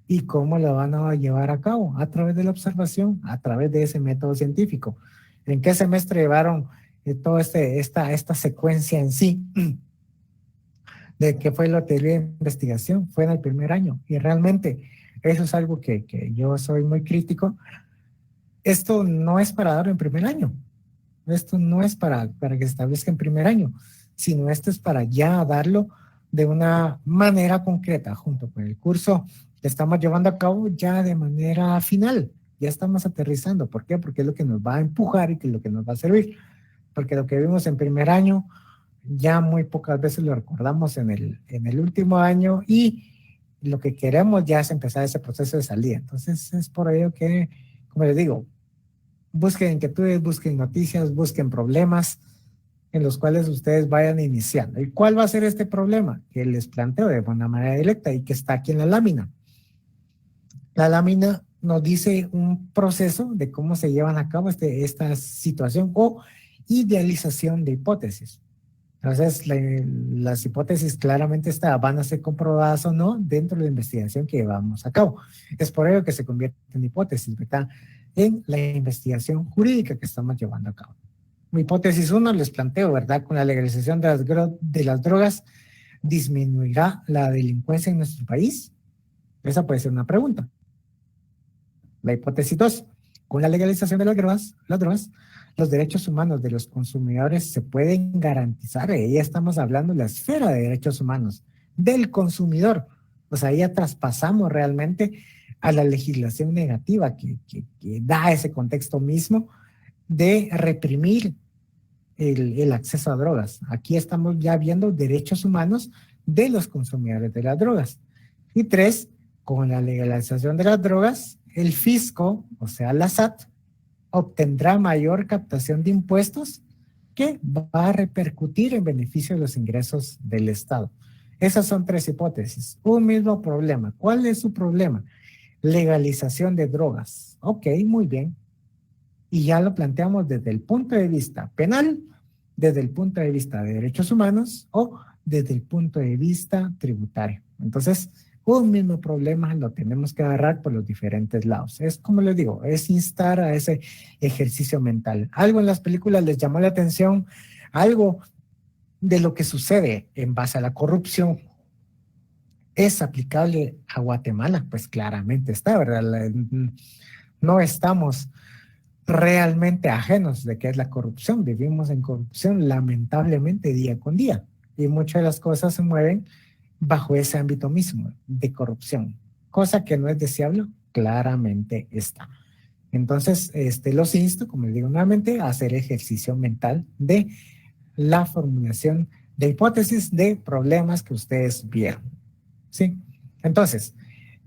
y cómo lo van a llevar a cabo a través de la observación, a través de ese método científico. ¿En qué semestre llevaron toda esta secuencia en sí de qué fue la teoría de investigación? Fue en el primer año y realmente eso es algo que yo soy muy crítico. Esto no es para darlo en primer año, esto no es para que se establezca en primer año, sino esto es para ya darlo de una manera concreta junto con el curso que estamos llevando a cabo ya de manera final. Ya estamos aterrizando. ¿Por qué? Porque es lo que nos va a empujar y que es lo que nos va a servir. Porque lo que vimos en primer año ya muy pocas veces lo recordamos en el último año y lo que queremos ya es empezar ese proceso de salida. Entonces es por ello que, como les digo, busquen inquietudes, busquen noticias, busquen problemas en los cuales ustedes vayan iniciando. ¿Y cuál va a ser este problema? Que les planteo de una manera directa y que está aquí en la lámina. La lámina nos dice un proceso de cómo se llevan a cabo esta situación o idealización de hipótesis. Entonces, las hipótesis claramente van a ser comprobadas o no dentro de la investigación que llevamos a cabo. Es por ello que se convierte en hipótesis, ¿verdad? En la investigación jurídica que estamos llevando a cabo. Hipótesis 1 les planteo, ¿verdad? Con la legalización de las drogas, ¿disminuirá la delincuencia en nuestro país? Esa puede ser una pregunta. La hipótesis 2, con la legalización de las drogas, los derechos humanos de los consumidores se pueden garantizar. Ahí ya estamos hablando de la esfera de derechos humanos del consumidor. O sea, ya traspasamos realmente a la legislación negativa que da ese contexto mismo de reprimir el acceso a drogas. Aquí estamos ya viendo derechos humanos de los consumidores de las drogas. Y 3, con la legalización de las drogas, el fisco, o sea, la SAT, obtendrá mayor captación de impuestos que va a repercutir en beneficio de los ingresos del Estado. Esas son 3 hipótesis. Un mismo problema. ¿Cuál es su problema? Legalización de drogas. Ok, muy bien. Y ya lo planteamos desde el punto de vista penal, desde el punto de vista de derechos humanos o desde el punto de vista tributario. Entonces, un mismo problema lo tenemos que agarrar por los diferentes lados. Es como les digo, es instar a ese ejercicio mental. Algo en las películas les llamó la atención, algo de lo que sucede en base a la corrupción. ¿Es aplicable a Guatemala? Pues claramente está, ¿verdad? No estamos realmente ajenos de qué es la corrupción. Vivimos en corrupción lamentablemente día con día. Y muchas de las cosas se mueven bajo ese ámbito mismo de corrupción, cosa que no es deseable, claramente está. Entonces, los insto, como les digo nuevamente, a hacer ejercicio mental de la formulación de hipótesis de problemas que ustedes vieron. ¿Sí? Entonces,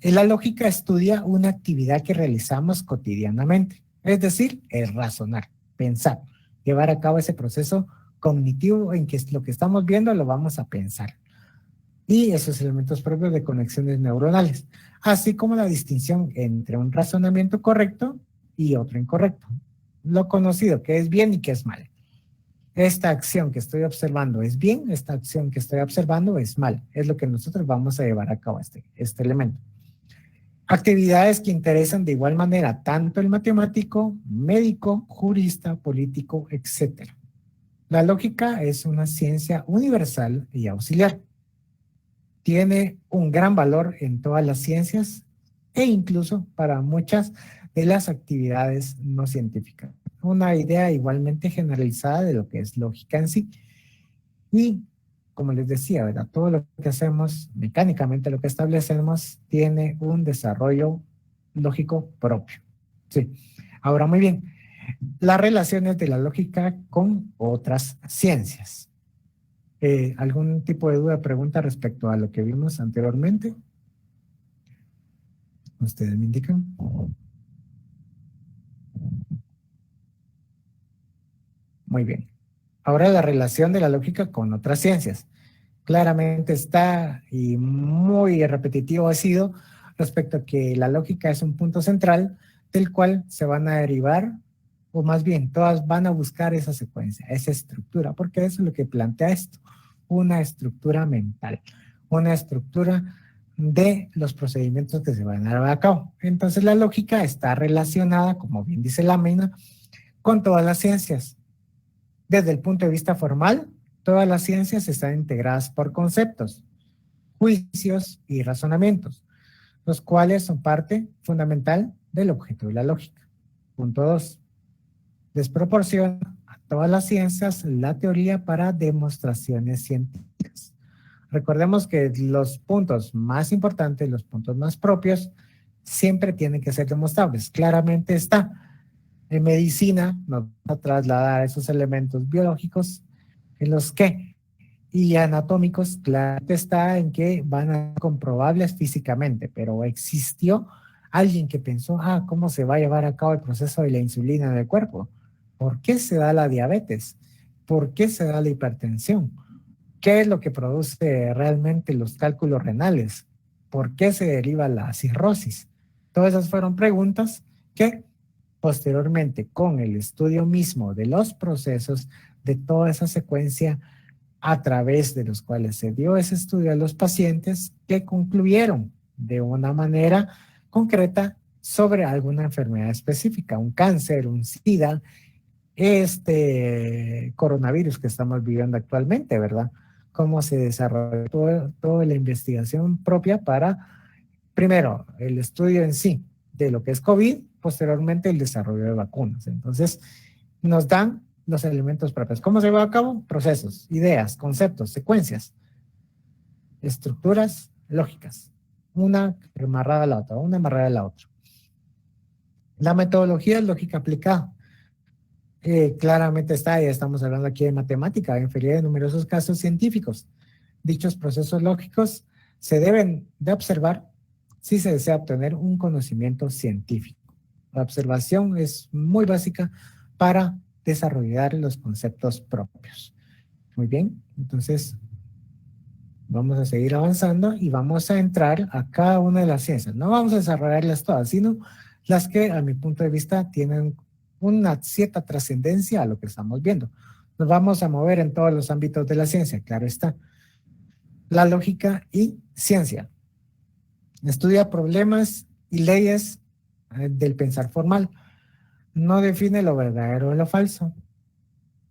la lógica estudia una actividad que realizamos cotidianamente, es decir, el razonar, pensar, llevar a cabo ese proceso cognitivo en que lo que estamos viendo lo vamos a pensar. Y esos elementos propios de conexiones neuronales, así como la distinción entre un razonamiento correcto y otro incorrecto. Lo conocido, que es bien y que es mal. Esta acción que estoy observando es bien, esta acción que estoy observando es mal. Es lo que nosotros vamos a llevar a cabo este elemento. Actividades que interesan de igual manera tanto el matemático, médico, jurista, político, etc. La lógica es una ciencia universal y auxiliar. Tiene un gran valor en todas las ciencias e incluso para muchas de las actividades no científicas. Una idea igualmente generalizada de lo que es lógica en sí. Y, como les decía, ¿verdad? Todo lo que hacemos, mecánicamente lo que establecemos, tiene un desarrollo lógico propio. Sí. Ahora, muy bien. Las relaciones de la lógica con otras ciencias. ¿Algún tipo de duda, pregunta respecto a lo que vimos anteriormente? ¿Ustedes me indican? Muy bien. Ahora la relación de la lógica con otras ciencias. Claramente está y muy repetitivo ha sido respecto a que la lógica es un punto central del cual se van a derivar, o más bien todas van a buscar esa secuencia, esa estructura, porque eso es lo que plantea esto. Una estructura mental, una estructura de los procedimientos que se van a llevar a cabo. Entonces la lógica está relacionada, como bien dice la MENA, con todas las ciencias. Desde el punto de vista formal, todas las ciencias están integradas por conceptos, juicios y razonamientos, los cuales son parte fundamental del objeto de la lógica. Punto 2. Desproporciona a todas las ciencias la teoría para demostraciones científicas. Recordemos que los puntos más importantes, los puntos más propios, siempre tienen que ser demostrables. Claramente está. En medicina nos va a trasladar esos elementos biológicos en los que, y anatómicos, claramente está en que van a ser comprobables físicamente, pero existió alguien que pensó, ¿cómo se va a llevar a cabo el proceso de la insulina en el cuerpo? ¿Por qué se da la diabetes? ¿Por qué se da la hipertensión? ¿Qué es lo que produce realmente los cálculos renales? ¿Por qué se deriva la cirrosis? Todas esas fueron preguntas que posteriormente, con el estudio mismo de los procesos de toda esa secuencia a través de los cuales se dio ese estudio a los pacientes, que concluyeron de una manera concreta sobre alguna enfermedad específica, un cáncer, un SIDA, este coronavirus que estamos viviendo actualmente, ¿verdad? Cómo se desarrolló toda la investigación propia para, primero, el estudio en sí de lo que es COVID, posteriormente el desarrollo de vacunas. Entonces, nos dan los elementos propios. ¿Cómo se lleva a cabo? Procesos, ideas, conceptos, secuencias, estructuras lógicas. Una amarrada a la otra, una amarrada a la otra. La metodología es lógica aplicada. Claramente está, ya estamos hablando aquí de matemática, inferir de numerosos casos científicos. Dichos procesos lógicos se deben de observar si se desea obtener un conocimiento científico. La observación es muy básica para desarrollar los conceptos propios. Muy bien, entonces vamos a seguir avanzando y vamos a entrar a cada una de las ciencias. No vamos a desarrollarlas todas, sino las que a mi punto de vista tienen una cierta trascendencia a lo que estamos viendo. Nos vamos a mover en todos los ámbitos de la ciencia, claro está. La lógica y ciencia. Estudia problemas y leyes del pensar formal. No define lo verdadero de lo falso.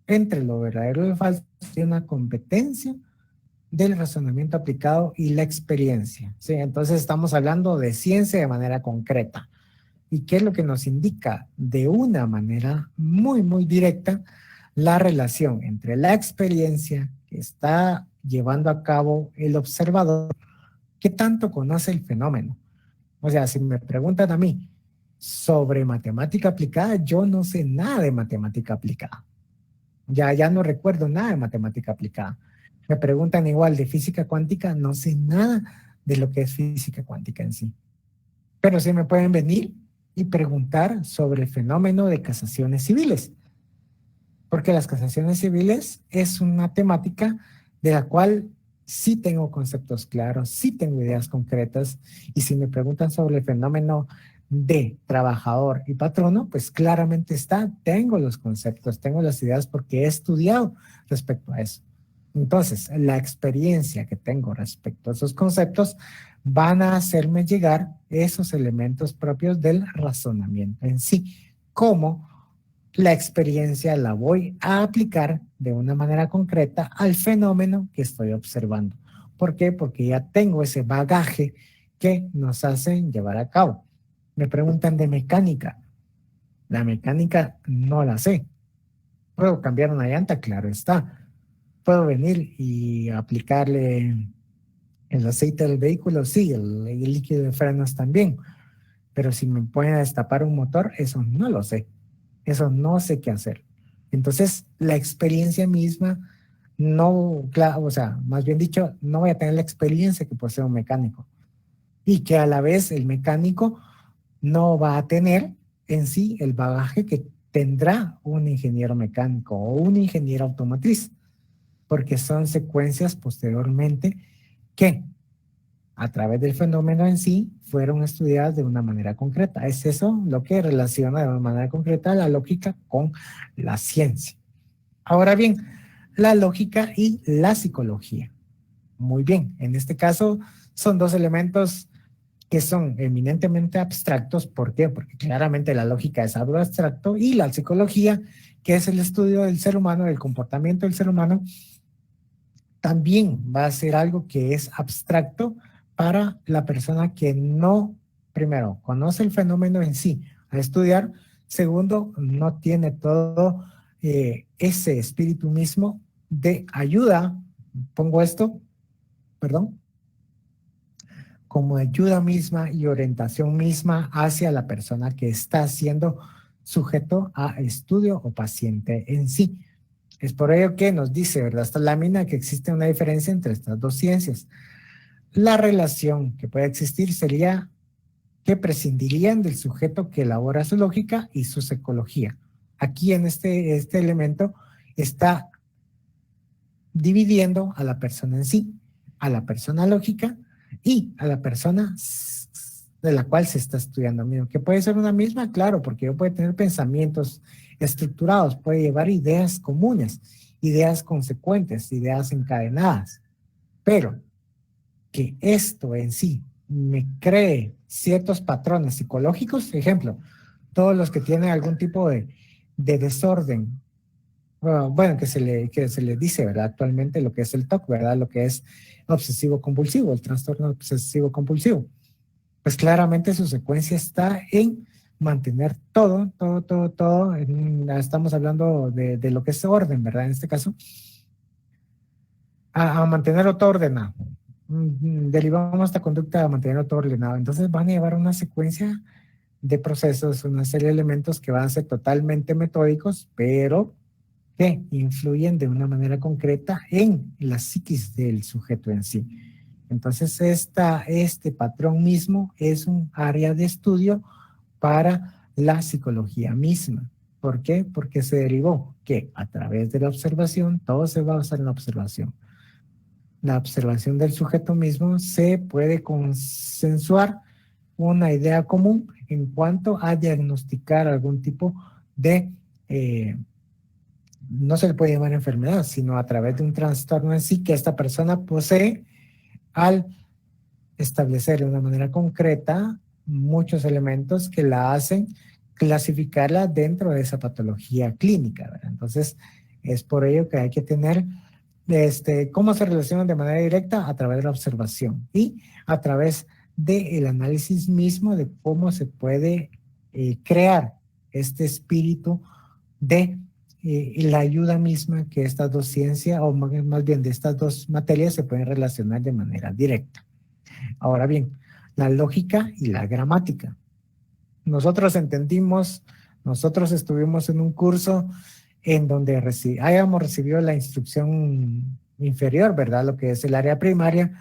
Entre lo verdadero y lo falso hay una competencia del razonamiento aplicado y la experiencia. ¿Sí? Entonces estamos hablando de ciencia de manera concreta. ¿Y qué es lo que nos indica de una manera muy, muy directa la relación entre la experiencia que está llevando a cabo el observador, qué tanto conoce el fenómeno? O sea, si me preguntan a mí sobre matemática aplicada, yo no sé nada de matemática aplicada. Ya no recuerdo nada de matemática aplicada. Me preguntan igual de física cuántica, no sé nada de lo que es física cuántica en sí. Pero sí me pueden venir y preguntar sobre el fenómeno de casaciones civiles. Porque las casaciones civiles es una temática de la cual sí tengo conceptos claros, sí tengo ideas concretas, y si me preguntan sobre el fenómeno de trabajador y patrono, pues claramente tengo los conceptos, tengo las ideas porque he estudiado respecto a eso. Entonces, la experiencia que tengo respecto a esos conceptos van a hacerme llegar esos elementos propios del razonamiento en sí. ¿Cómo la experiencia la voy a aplicar de una manera concreta al fenómeno que estoy observando? ¿Por qué? Porque ya tengo ese bagaje que nos hacen llevar a cabo. Me preguntan de mecánica. La mecánica no la sé. ¿Puedo cambiar una llanta? Claro está. ¿Puedo venir y aplicarle el aceite del vehículo? Sí, el líquido de frenos también. Pero si me pueden destapar un motor, eso no lo sé. Eso no sé qué hacer. Entonces, la experiencia misma no, o sea, más bien dicho, no voy a tener la experiencia que posee un mecánico. Y que a la vez el mecánico no va a tener en sí el bagaje que tendrá un ingeniero mecánico o un ingeniero automotriz, porque son secuencias posteriormente que a través del fenómeno en sí fueron estudiadas de una manera concreta. Es eso lo que relaciona de una manera concreta la lógica con la ciencia. Ahora bien, la lógica y la psicología. Muy bien, en este caso son dos elementos que son eminentemente abstractos. ¿Por qué? Porque claramente la lógica es algo abstracto y la psicología, que es el estudio del ser humano, del comportamiento del ser humano, también va a ser algo que es abstracto para la persona que no, primero, conoce el fenómeno en sí a estudiar, segundo, no tiene todo ese espíritu mismo de ayuda, pongo esto, perdón, como ayuda misma y orientación misma hacia la persona que está siendo sujeto a estudio o paciente en sí. Es por ello que nos dice, ¿verdad?, esta lámina, que existe una diferencia entre estas dos ciencias. La relación que puede existir sería que prescindirían del sujeto que elabora su lógica y su psicología. Aquí en este elemento está dividiendo a la persona en sí, a la persona lógica y a la persona de la cual se está estudiando. Que puede ser una misma, claro, porque yo puedo tener pensamientos estructurados, puede llevar ideas comunes, ideas consecuentes, ideas encadenadas, pero que esto en sí me cree ciertos patrones psicológicos, ejemplo, todos los que tienen algún tipo de desorden, bueno, que se le dice, ¿verdad?, actualmente lo que es el TOC, ¿verdad?, lo que es obsesivo compulsivo, el trastorno obsesivo compulsivo, pues claramente su secuencia está en mantener todo, estamos hablando de lo que es orden, ¿verdad?, en este caso, a mantenerlo todo ordenado. Derivamos esta conducta a mantenerlo todo ordenado. Entonces van a llevar una secuencia de procesos, una serie de elementos que van a ser totalmente metódicos, pero que influyen de una manera concreta en la psiquis del sujeto en sí. Entonces, este patrón mismo es un área de estudio para la psicología misma. ¿Por qué? Porque se derivó que a través de la observación, todo se va a basar en la observación. La observación del sujeto mismo se puede consensuar una idea común en cuanto a diagnosticar algún tipo de, no se le puede llamar enfermedad, sino a través de un trastorno en sí que esta persona posee, al establecer de una manera concreta muchos elementos que la hacen clasificarla dentro de esa patología clínica, ¿verdad? Entonces, es por ello que hay que tener cómo se relacionan de manera directa a través de la observación y a través del análisis mismo de cómo se puede crear este espíritu de la ayuda misma que estas dos ciencias, o más bien de estas dos materias, se pueden relacionar de manera directa. Ahora bien, la lógica y la gramática. Nosotros estuvimos en un curso en donde hayamos recibido la instrucción inferior, ¿verdad? Lo que es el área primaria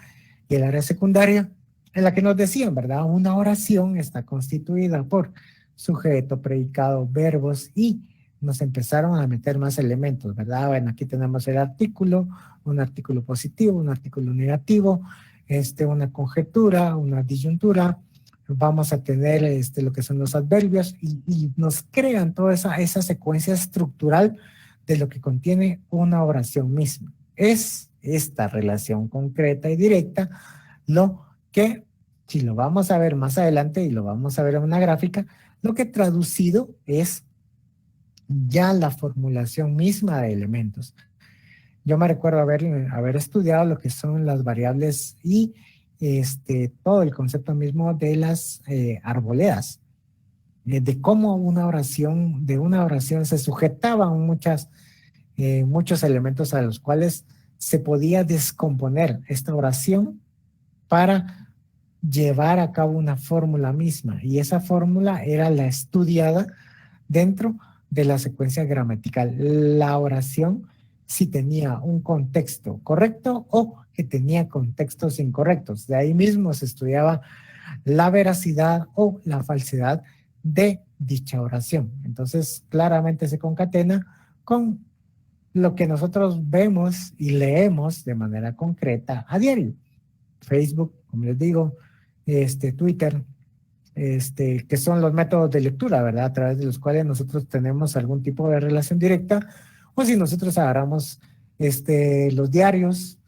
y el área secundaria, en la que nos decían, ¿verdad? Una oración está constituida por sujeto, predicado, verbos, y nos empezaron a meter más elementos, ¿verdad? Bueno, aquí tenemos el artículo, un artículo positivo, un artículo negativo, una conjetura, una disyuntura, vamos a tener lo que son los adverbios y nos crean toda esa secuencia estructural de lo que contiene una oración misma. Es esta relación concreta y directa lo que, si lo vamos a ver más adelante y lo vamos a ver en una gráfica, lo que traducido es ya la formulación misma de elementos. Yo me recuerdo haber estudiado lo que son las variables y todo el concepto mismo de las arboledas, de cómo de una oración se sujetaban muchos elementos a los cuales se podía descomponer esta oración para llevar a cabo una fórmula misma, y esa fórmula era la estudiada dentro de la secuencia gramatical. La oración si tenía un contexto correcto o que tenía contextos incorrectos. De ahí mismo se estudiaba la veracidad o la falsedad de dicha oración. Entonces, claramente se concatena con lo que nosotros vemos y leemos de manera concreta a diario. Facebook, como les digo, Twitter, que son los métodos de lectura, ¿verdad? A través de los cuales nosotros tenemos algún tipo de relación directa, o si nosotros agarramos los diarios,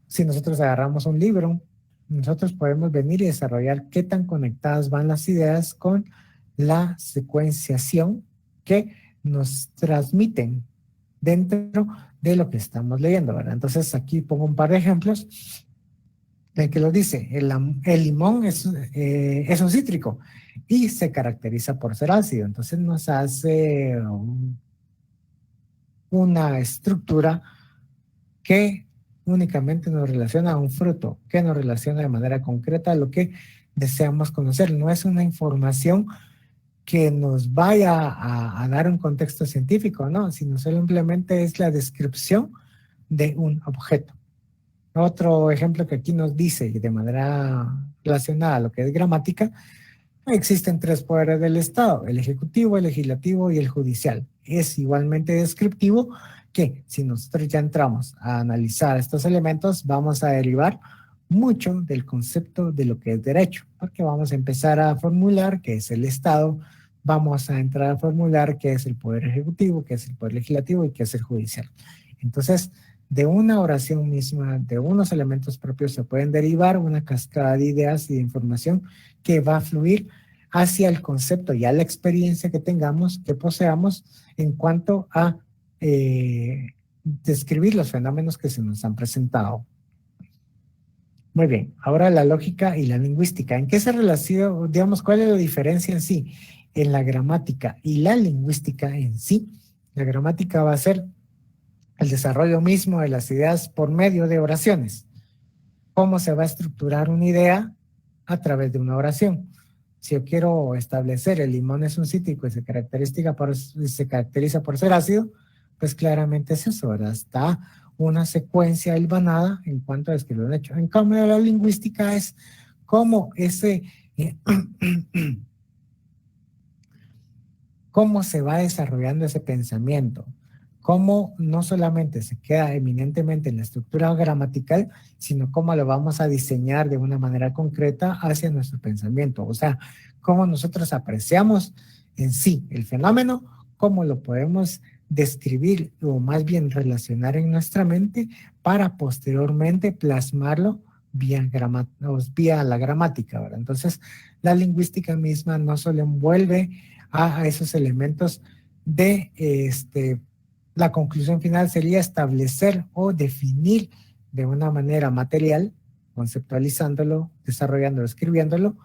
si nosotros agarramos un libro, nosotros podemos venir y desarrollar qué tan conectadas van las ideas con la secuenciación que nos transmiten dentro de lo que estamos leyendo, ¿verdad? Entonces aquí pongo un par de ejemplos en que lo dice. El limón es un cítrico y se caracteriza por ser ácido, entonces nos hace una estructura que únicamente nos relaciona a un fruto, que nos relaciona de manera concreta a lo que deseamos conocer. No es una información que nos vaya a dar un contexto científico, no, sino simplemente es la descripción de un objeto. Otro ejemplo que aquí nos dice de manera relacionada a lo que es gramática: existen 3 poderes del Estado, el ejecutivo, el legislativo y el judicial. Es igualmente descriptivo que si nosotros ya entramos a analizar estos elementos, vamos a derivar mucho del concepto de lo que es derecho, porque vamos a empezar a formular qué es el Estado, vamos a entrar a formular qué es el poder ejecutivo, qué es el poder legislativo y qué es el judicial. Entonces, de una oración misma, de unos elementos propios, se pueden derivar una cascada de ideas y de información que va a fluir hacia el concepto y a la experiencia que tengamos, que poseamos en cuanto a describir los fenómenos que se nos han presentado. Muy bien, ahora la lógica y la lingüística. ¿En qué se relaciona, digamos, cuál es la diferencia en sí? En la gramática y la lingüística en sí, la gramática va a ser el desarrollo mismo de las ideas por medio de oraciones. ¿Cómo se va a estructurar una idea? A través de una oración. Si yo quiero establecer el limón es un cítrico y se caracteriza por ser ácido, pues claramente es eso, ¿verdad? Está una secuencia hilvanada en cuanto a describir un hecho. En cambio, la lingüística es cómo cómo se va desarrollando ese pensamiento, cómo no solamente se queda eminentemente en la estructura gramatical, sino cómo lo vamos a diseñar de una manera concreta hacia nuestro pensamiento. O sea, cómo nosotros apreciamos en sí el fenómeno, cómo lo podemos describir o más bien relacionar en nuestra mente para posteriormente plasmarlo vía la gramática, ¿verdad? Entonces, la lingüística misma no solo envuelve a esos elementos de la conclusión final sería establecer o definir de una manera material, conceptualizándolo, desarrollándolo, escribiéndolo,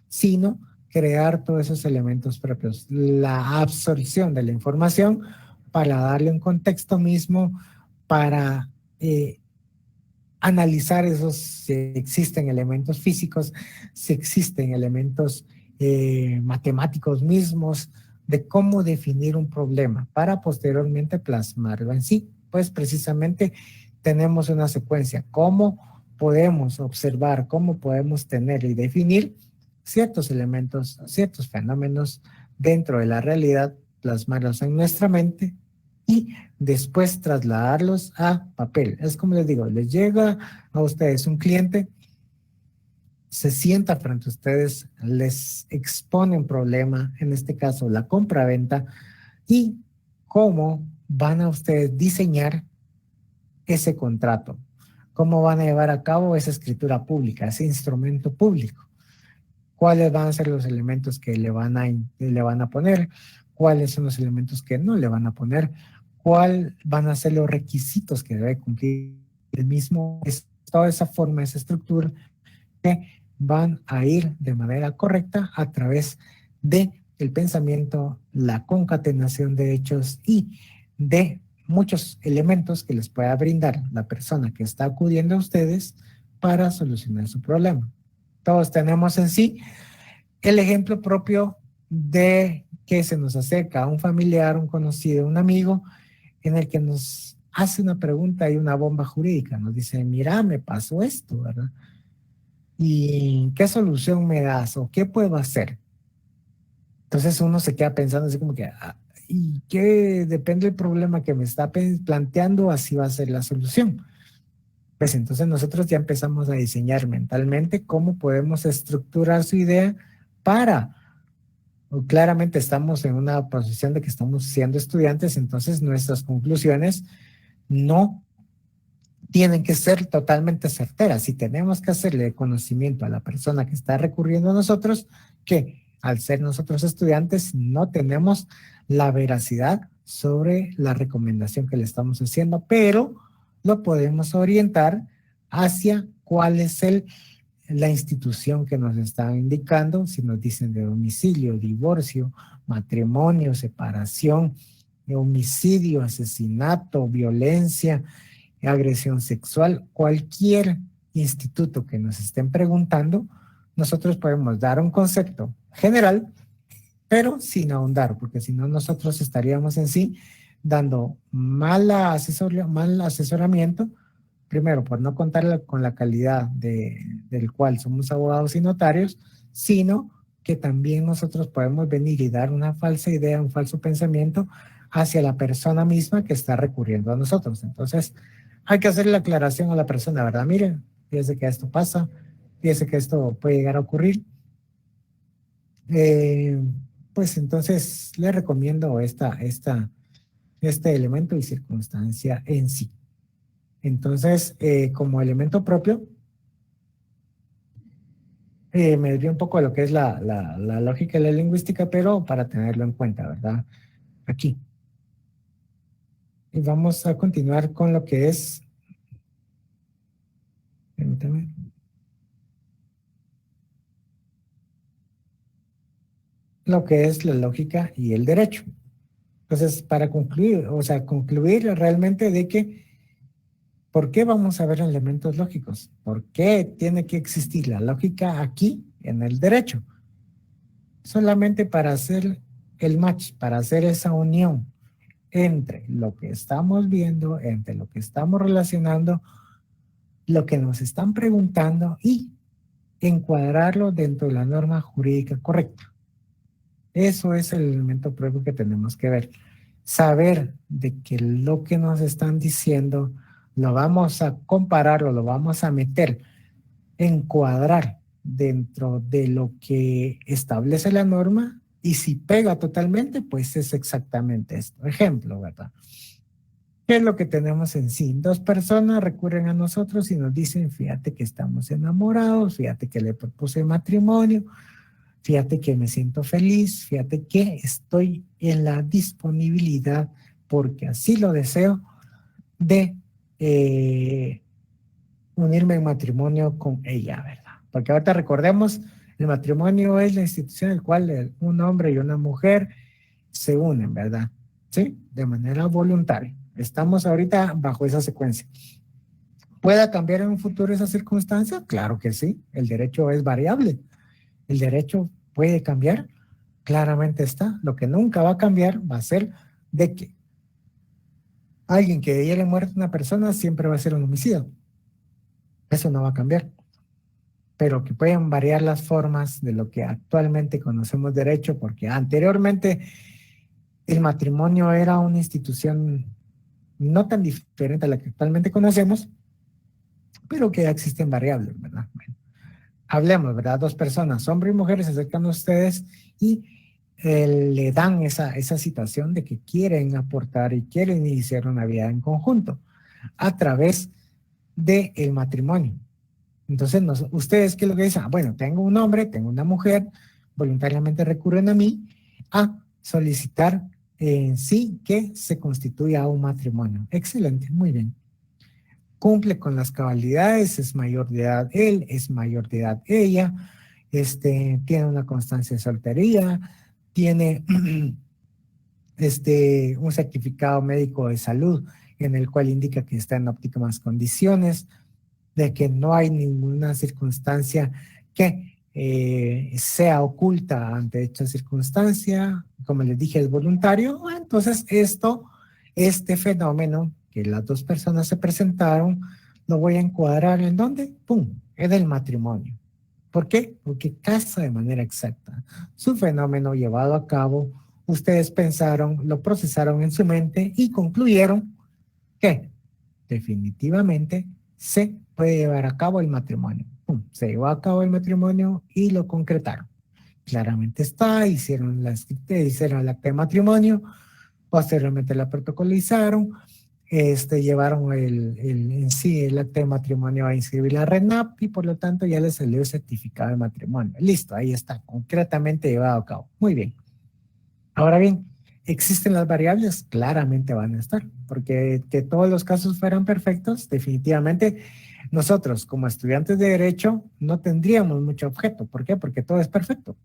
sino crear todos esos elementos propios. La absorción de la información para darle un contexto mismo, para analizar si existen elementos físicos, si existen elementos matemáticos mismos, de cómo definir un problema para posteriormente plasmarlo en sí. Pues precisamente tenemos una secuencia, cómo podemos observar, cómo podemos tener y definir ciertos elementos, ciertos fenómenos dentro de la realidad, plasmarlos en nuestra mente y después trasladarlos a papel. Es como les digo, les llega a ustedes un cliente, se sienta frente a ustedes, les expone un problema, en este caso la compra-venta, y cómo van a ustedes diseñar ese contrato, cómo van a llevar a cabo esa escritura pública, ese instrumento público, cuáles van a ser los elementos que le van a poner, cuáles son los elementos que no le van a poner, cuáles van a ser los requisitos que debe cumplir el mismo, toda esa forma, esa estructura que van a ir de manera correcta a través de el pensamiento, la concatenación de hechos y de muchos elementos que les pueda brindar la persona que está acudiendo a ustedes para solucionar su problema. Todos tenemos en sí el ejemplo propio de que se nos acerca a un familiar, un conocido, un amigo, en el que nos hace una pregunta y una bomba jurídica. Nos dice, mira, me pasó esto, ¿verdad? ¿Y qué solución me das? ¿O qué puedo hacer? Entonces uno se queda pensando así como que, ¿y qué depende del problema que me está planteando? Así va a ser la solución. Pues entonces nosotros ya empezamos a diseñar mentalmente cómo podemos estructurar su idea para, claramente estamos en una posición de que estamos siendo estudiantes, entonces nuestras conclusiones no tienen que ser totalmente certeras. Si tenemos que hacerle conocimiento a la persona que está recurriendo a nosotros, que al ser nosotros estudiantes no tenemos la veracidad sobre la recomendación que le estamos haciendo, pero lo podemos orientar hacia cuál es la institución que nos está indicando, si nos dicen de domicilio, divorcio, matrimonio, separación, homicidio, asesinato, violencia, agresión sexual, cualquier instituto que nos estén preguntando, nosotros podemos dar un concepto general, pero sin ahondar, porque si no nosotros estaríamos en sí dando mal asesoramiento, primero por no contar con la calidad del cual somos abogados y notarios, sino que también nosotros podemos venir y dar una falsa idea, un falso pensamiento hacia la persona misma que está recurriendo a nosotros. Entonces, hay que hacer la aclaración a la persona, ¿verdad? Miren, fíjese que esto pasa, fíjese que esto puede llegar a ocurrir. Pues entonces le recomiendo este elemento y circunstancia en sí. Entonces, como elemento propio, me desvío un poco de lo que es la lógica y la lingüística, pero para tenerlo en cuenta, ¿verdad? Aquí. Y vamos a continuar con lo que es, permítame, lo que es la lógica y el derecho. Entonces, para concluir, concluir realmente de que, ¿por qué vamos a ver elementos lógicos? ¿Por qué tiene que existir la lógica aquí en el derecho? solamente para hacer el match, para hacer esa unión entre lo que estamos viendo, entre lo que estamos relacionando, lo que nos están preguntando y encuadrarlo dentro de la norma jurídica correcta. Eso es el elemento propio que tenemos que ver. Saber de que lo que nos están diciendo lo vamos a comparar o lo vamos a meter, encuadrar dentro de lo que establece la norma, y si pega totalmente, pues es exactamente esto. Ejemplo, ¿verdad? ¿Qué es lo que tenemos en sí? Dos personas recurren a nosotros y nos dicen, fíjate que estamos enamorados, fíjate que le propuse matrimonio, fíjate que me siento feliz, fíjate que estoy en la disponibilidad, porque así lo deseo, de unirme en matrimonio con ella, ¿verdad? Porque ahorita recordemos, el matrimonio es la institución en la cual un hombre y una mujer se unen, ¿verdad? Sí, de manera voluntaria. Estamos ahorita bajo esa secuencia. ¿Pueda cambiar en un futuro esa circunstancia? Claro que sí. El derecho es variable. El derecho puede cambiar. Claramente está. Lo que nunca va a cambiar va a ser de que alguien que diere muerte a una persona siempre va a ser un homicidio. Eso no va a cambiar. Pero que pueden variar las formas de lo que actualmente conocemos derecho, porque anteriormente el matrimonio era una institución no tan diferente a la que actualmente conocemos, pero que ya existen variables, ¿verdad? Bueno, hablemos, ¿verdad? Dos personas, hombre y mujer, se acercan a ustedes y le dan esa situación de que quieren aportar y quieren iniciar una vida en conjunto a través del matrimonio. Entonces, ustedes, ¿qué es lo que dicen? Bueno, tengo un hombre, tengo una mujer, voluntariamente recurren a mí a solicitar en sí que se constituya un matrimonio. Excelente, muy bien. Cumple con las cabalidades, es mayor de edad él, es mayor de edad ella, tiene una constancia de soltería, tiene un certificado médico de salud en el cual indica que está en óptimas condiciones, de que no hay ninguna circunstancia que sea oculta ante esta circunstancia, como les dije, es voluntario. Entonces este fenómeno que las dos personas se presentaron, lo voy a encuadrar en ¿dónde? ¡Pum! En el matrimonio. ¿Por qué? Porque casa de manera exacta. Su fenómeno llevado a cabo, ustedes pensaron, lo procesaron en su mente y concluyeron que definitivamente se puede llevar a cabo el matrimonio. ¡Pum! Se llevó a cabo el matrimonio y lo concretaron. Claramente está, hicieron el acta de matrimonio, posteriormente la protocolizaron, llevaron en sí el acta de matrimonio a inscribir la RENAP y por lo tanto ya les salió el certificado de matrimonio. Listo, ahí está, concretamente llevado a cabo. Muy bien. Ahora bien, ¿existen las variables? Claramente van a estar, porque que todos los casos fueran perfectos, definitivamente nosotros como estudiantes de Derecho no tendríamos mucho objeto. ¿Por qué? Porque todo es perfecto.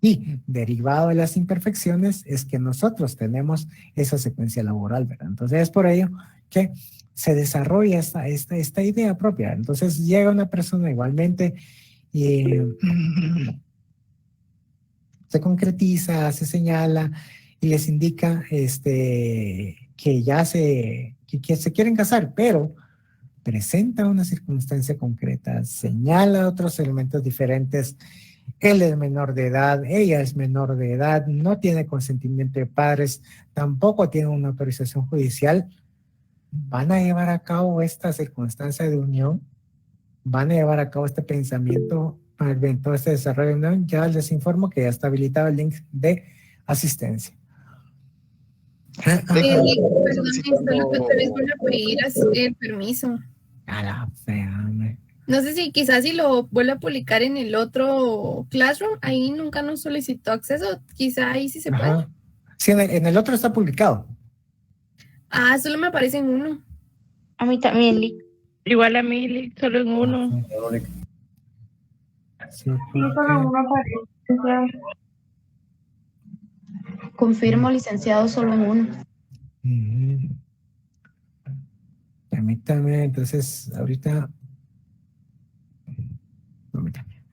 Y derivado de las imperfecciones es que nosotros tenemos esa secuencia laboral, ¿verdad? Entonces es por ello que se desarrolla esta idea propia. Entonces llega una persona igualmente y se concretiza, se señala y les indica que ya que se quieren casar, pero presenta una circunstancia concreta, señala otros elementos diferentes. Él es menor de edad, ella es menor de edad, no tiene consentimiento de padres, tampoco tiene una autorización judicial. Van a llevar a cabo esta circunstancia de unión, van a llevar a cabo este pensamiento, todo este desarrollo de unión. Ya les informo que ya está habilitado el link de asistencia. Perdón, solo que te les voy a pedir el permiso. A la fea, hombre. No sé si quizás si lo vuelve a publicar en el otro Classroom, ahí nunca nos solicitó acceso, quizá ahí sí se puede. Sí, en el otro está publicado. Ah, solo me aparece en uno. A mí también, Lick. Igual a mí, Lick, solo en uno. Sí, solo uno aparece. Confirmo, licenciado, solo en uno. Permítame, entonces, ahorita. Permítame.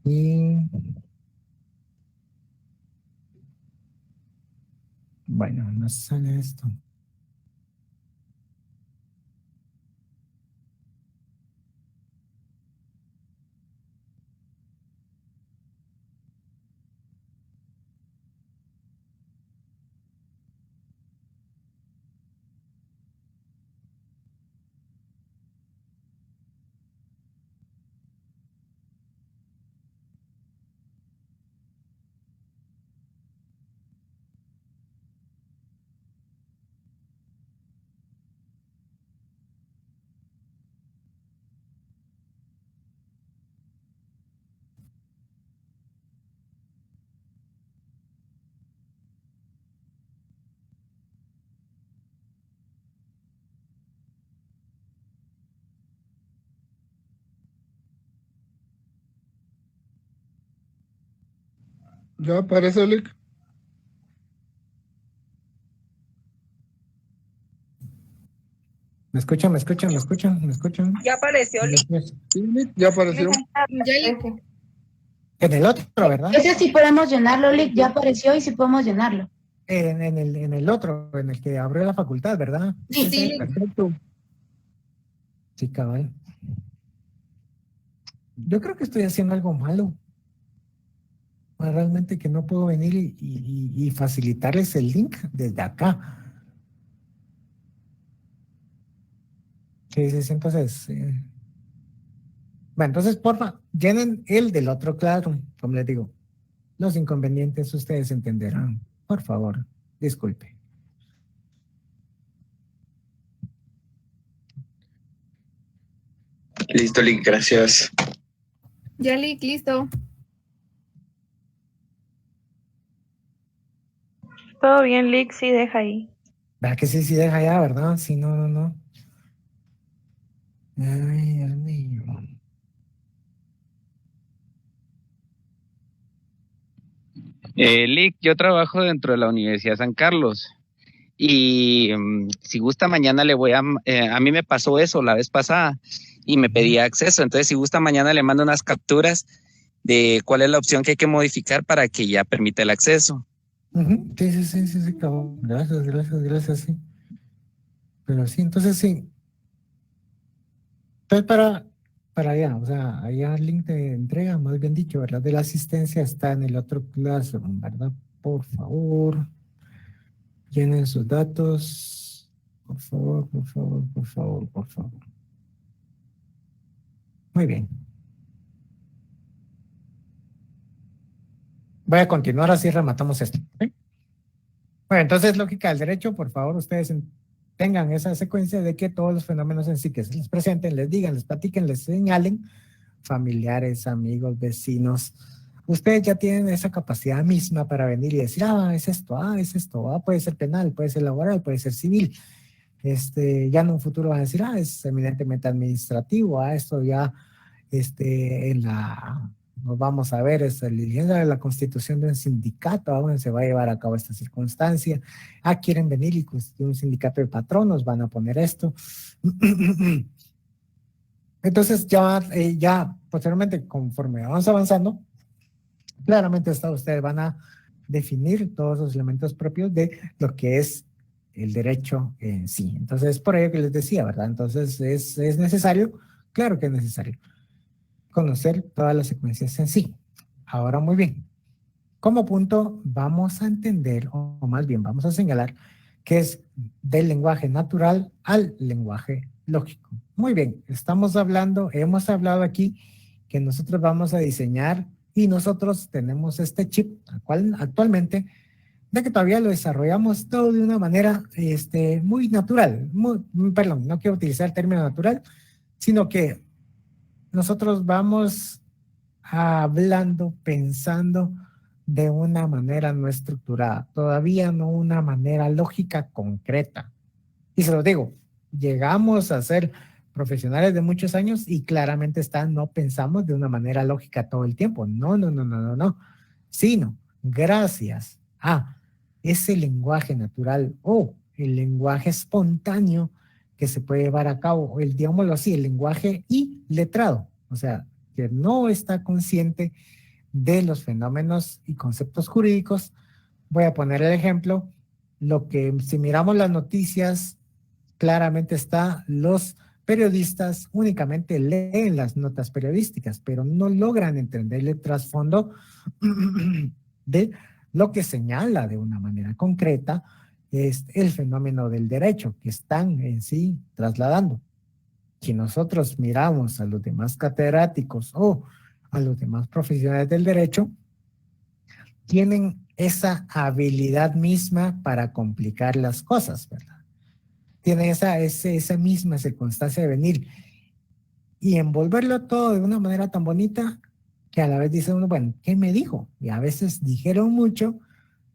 Y Bueno, no sale esto. ¿Ya aparece, Lick? ¿Me escuchan? ¿Me escuchan? ¿Me escuchan? ¿Me escuchan? Ya apareció, Lick. Sí, Lick, ya apareció. En el otro, ¿verdad? Ese sí podemos llenarlo, Lick, ya apareció y sí podemos llenarlo. En el otro, en el que abrió la facultad, ¿verdad? Sí, sí. Perfecto. Sí, cabal. Yo creo que estoy haciendo algo malo. Realmente que no puedo venir y facilitarles el link desde acá. Sí, sí, sí, entonces... Bueno, entonces, porfa, llenen el del otro claro, como les digo. Los inconvenientes ustedes entenderán. Por favor, disculpe. Listo, Lick, gracias. Ya, Lick, listo. Todo bien, Lick, sí, deja ahí. ¿Verdad que sí, sí deja ya, verdad? Sí, no, no, no. Ay, Dios mío. Lick, yo trabajo dentro de la Universidad San Carlos y si gusta mañana le voy a mí me pasó eso la vez pasada y me pedía acceso, entonces si gusta mañana le mando unas capturas de cuál es la opción que hay que modificar para que ya permita el acceso. Sí, sí, sí, sí, sí, cabrón. Gracias, gracias, gracias, sí. Pero sí, entonces sí. Entonces para allá, o sea, allá el link de entrega, más bien dicho, ¿verdad? De la asistencia está en el otro Classroom, ¿verdad? Por favor, llenen sus datos. Por favor, por favor, por favor, por favor. Muy bien. Voy a continuar así rematamos esto. ¿Sí? Bueno, entonces, lógica del derecho, por favor, ustedes tengan esa secuencia de que todos los fenómenos en sí que se les presenten, les digan, les platiquen, les señalen, familiares, amigos, vecinos. Ustedes ya tienen esa capacidad misma para venir y decir, es esto, puede ser penal, puede ser laboral, puede ser civil. Ya en un futuro van a decir, es eminentemente administrativo, esto ya nos vamos a ver, es la diligencia de la constitución de un sindicato, donde se va a llevar a cabo esta circunstancia. Quieren venir y constituir un sindicato de patronos, van a poner esto. Entonces ya posteriormente, conforme vamos avanzando, claramente ustedes van a definir todos los elementos propios de lo que es el derecho en sí. Entonces, por ello que les decía, ¿verdad? Entonces, ¿es necesario? Claro que es necesario conocer todas las secuencias en sí. Ahora, muy bien. Como punto, vamos a entender, o más bien vamos a señalar, que es del lenguaje natural al lenguaje lógico. Muy bien, hemos hablado aquí que nosotros vamos a diseñar y nosotros tenemos este chip, actualmente, de que todavía lo desarrollamos todo de una manera muy natural. Perdón, no quiero utilizar el término natural, sino que nosotros vamos hablando, pensando de una manera no estructurada, todavía no una manera lógica concreta. Y se lo digo, llegamos a ser profesionales de muchos años y claramente no pensamos de una manera lógica todo el tiempo. No. Sino, gracias a ese lenguaje natural o el lenguaje espontáneo que se puede llevar a cabo, digámoslo así, el lenguaje iletrado, o sea, que no está consciente de los fenómenos y conceptos jurídicos. Voy a poner el ejemplo lo que, si miramos las noticias, claramente está, los periodistas únicamente leen las notas periodísticas, pero no logran entender el trasfondo de lo que señala de una manera concreta es el fenómeno del derecho que están en sí trasladando. Si nosotros miramos a los demás catedráticos o a los demás profesionales del derecho, tienen esa habilidad misma para complicar las cosas, ¿verdad? Tienen esa misma circunstancia de venir y envolverlo todo de una manera tan bonita que a la vez dice uno, bueno, ¿qué me dijo? Y a veces dijeron mucho,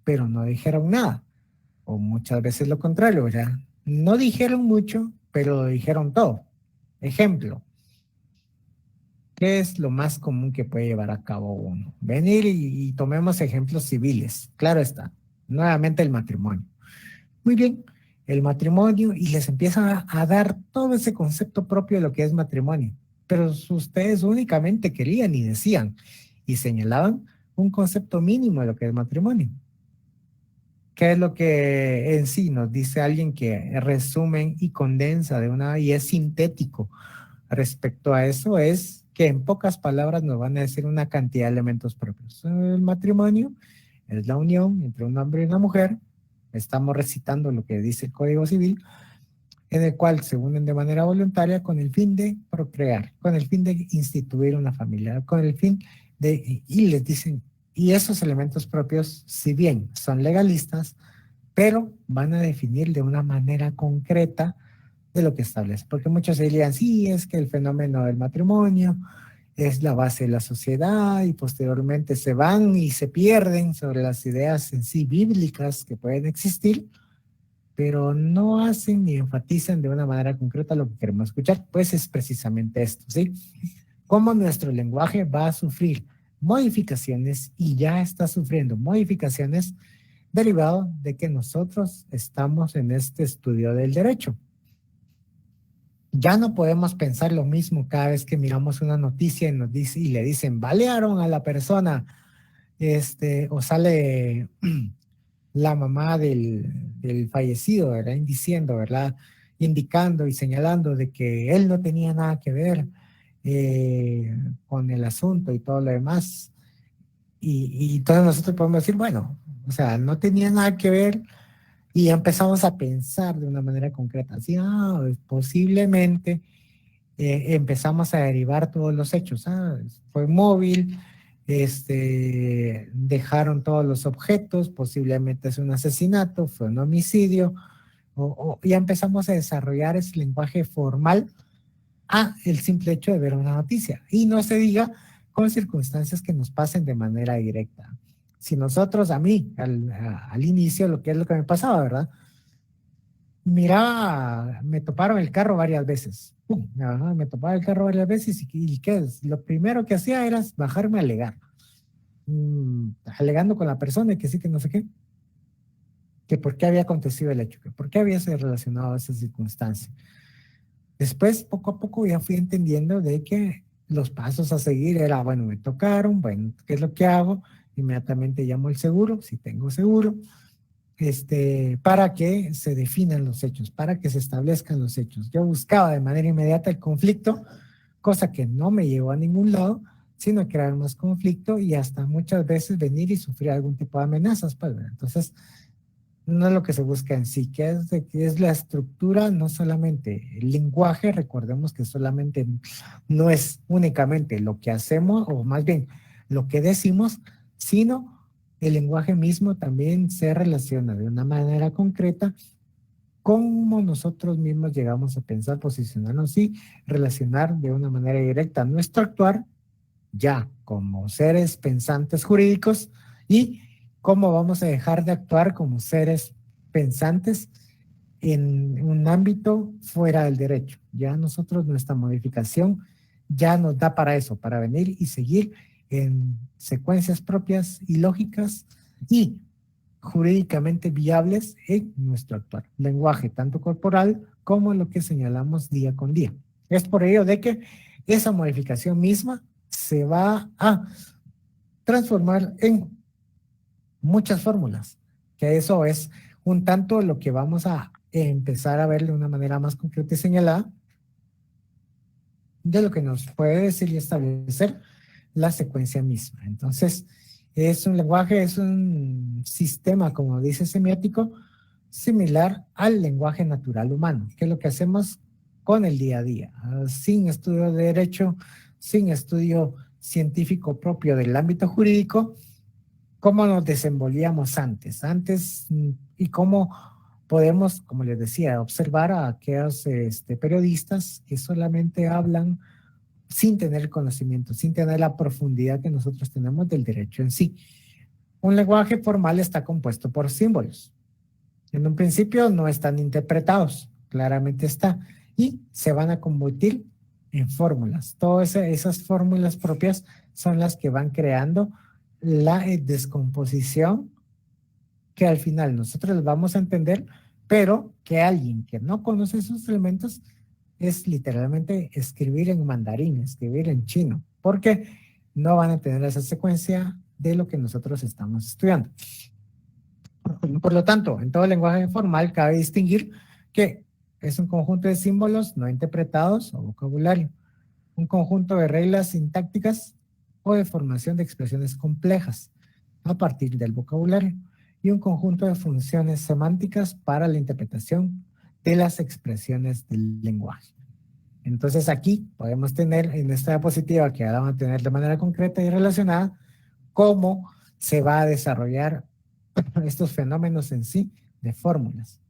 pero no dijeron nada. O muchas veces lo contrario, ¿verdad? No dijeron mucho, pero lo dijeron todo. Ejemplo, ¿qué es lo más común que puede llevar a cabo uno? Venir y tomemos ejemplos civiles. Claro está, nuevamente el matrimonio. Muy bien, el matrimonio y les empiezan a dar todo ese concepto propio de lo que es matrimonio. Pero ustedes únicamente querían y decían y señalaban un concepto mínimo de lo que es matrimonio. ¿Qué es lo que en sí nos dice alguien que resumen y condensa de una y es sintético respecto a eso? Es que en pocas palabras nos van a decir una cantidad de elementos propios. El matrimonio es la unión entre un hombre y una mujer. Estamos recitando lo que dice el Código Civil, en el cual se unen de manera voluntaria con el fin de procrear, con el fin de instituir una familia, con el fin de, y les dicen, y esos elementos propios, si bien son legalistas, pero van a definir de una manera concreta de lo que establece. Porque muchos dirían, sí, es que el fenómeno del matrimonio es la base de la sociedad y posteriormente se van y se pierden sobre las ideas en sí bíblicas que pueden existir, pero no hacen ni enfatizan de una manera concreta lo que queremos escuchar. Pues es precisamente esto, ¿sí? Cómo nuestro lenguaje va a sufrir modificaciones y ya está sufriendo modificaciones derivado de que nosotros estamos en este estudio del derecho. Ya no podemos pensar lo mismo cada vez que miramos una noticia y nos dice, y le dicen, balearon a la persona, o sale la mamá del fallecido, ¿verdad? Diciendo, ¿verdad? Indicando y señalando de que él no tenía nada que ver con el asunto y todo lo demás. Y entonces nosotros podemos decir, bueno, o sea, no tenía nada que ver y empezamos a pensar de una manera concreta. Así, posiblemente empezamos a derivar todos los hechos. Fue móvil, dejaron todos los objetos, posiblemente es un asesinato, fue un homicidio, ya empezamos a desarrollar ese lenguaje formal el simple hecho de ver una noticia. Y no se diga con circunstancias que nos pasen de manera directa. Si nosotros, a mí, al inicio, lo que es lo que me pasaba, ¿verdad? Miraba, me toparon el carro varias veces. Me topaba el carro varias veces y ¿qué es? Lo primero que hacía era bajarme a alegar. Alegando con la persona y que sí, que no sé qué. Que por qué había acontecido el hecho, que por qué había sido relacionado a esa circunstancia. Después, poco a poco, ya fui entendiendo de que los pasos a seguir era, bueno, me tocaron, bueno, ¿qué es lo que hago? Inmediatamente llamo el seguro, si tengo seguro, para que se definan los hechos, para que se establezcan los hechos. Yo buscaba de manera inmediata el conflicto, cosa que no me llevó a ningún lado, sino a crear más conflicto y hasta muchas veces venir y sufrir algún tipo de amenazas. Pues, entonces, no es lo que se busca en sí, que es la estructura, no solamente el lenguaje. Recordemos que solamente no es únicamente lo que hacemos, o más bien lo que decimos, sino el lenguaje mismo también se relaciona de una manera concreta cómo nosotros mismos llegamos a pensar, posicionarnos y relacionar de una manera directa nuestro actuar ya como seres pensantes jurídicos y cómo vamos a dejar de actuar como seres pensantes en un ámbito fuera del derecho. Ya nosotros, nuestra modificación ya nos da para eso, para venir y seguir en secuencias propias y lógicas y jurídicamente viables en nuestro actuar. Lenguaje tanto corporal como lo que señalamos día con día. Es por ello de que esa modificación misma se va a transformar en muchas fórmulas, que eso es un tanto lo que vamos a empezar a ver de una manera más concreta y señalada de lo que nos puede decir y establecer la secuencia misma. Entonces, es un lenguaje, es un sistema, como dice semiótico, similar al lenguaje natural humano, que es lo que hacemos con el día a día, sin estudio de derecho, sin estudio científico propio del ámbito jurídico, cómo nos desenvolvíamos antes y cómo podemos, como les decía, observar a aquellos periodistas que solamente hablan sin tener conocimiento, sin tener la profundidad que nosotros tenemos del derecho en sí. Un lenguaje formal está compuesto por símbolos. En un principio no están interpretados, claramente está, y se van a convertir en fórmulas. Todas esas fórmulas propias son las que van creando la descomposición que al final nosotros vamos a entender, pero que alguien que no conoce esos elementos es literalmente escribir en mandarín, escribir en chino, porque no van a tener esa secuencia de lo que nosotros estamos estudiando. Por lo tanto, en todo lenguaje formal cabe distinguir que es un conjunto de símbolos no interpretados o vocabulario, un conjunto de reglas sintácticas o de formación de expresiones complejas a partir del vocabulario y un conjunto de funciones semánticas para la interpretación de las expresiones del lenguaje. Entonces aquí podemos tener en esta diapositiva que ahora vamos a tener de manera concreta y relacionada cómo se va a desarrollar estos fenómenos en sí de fórmulas.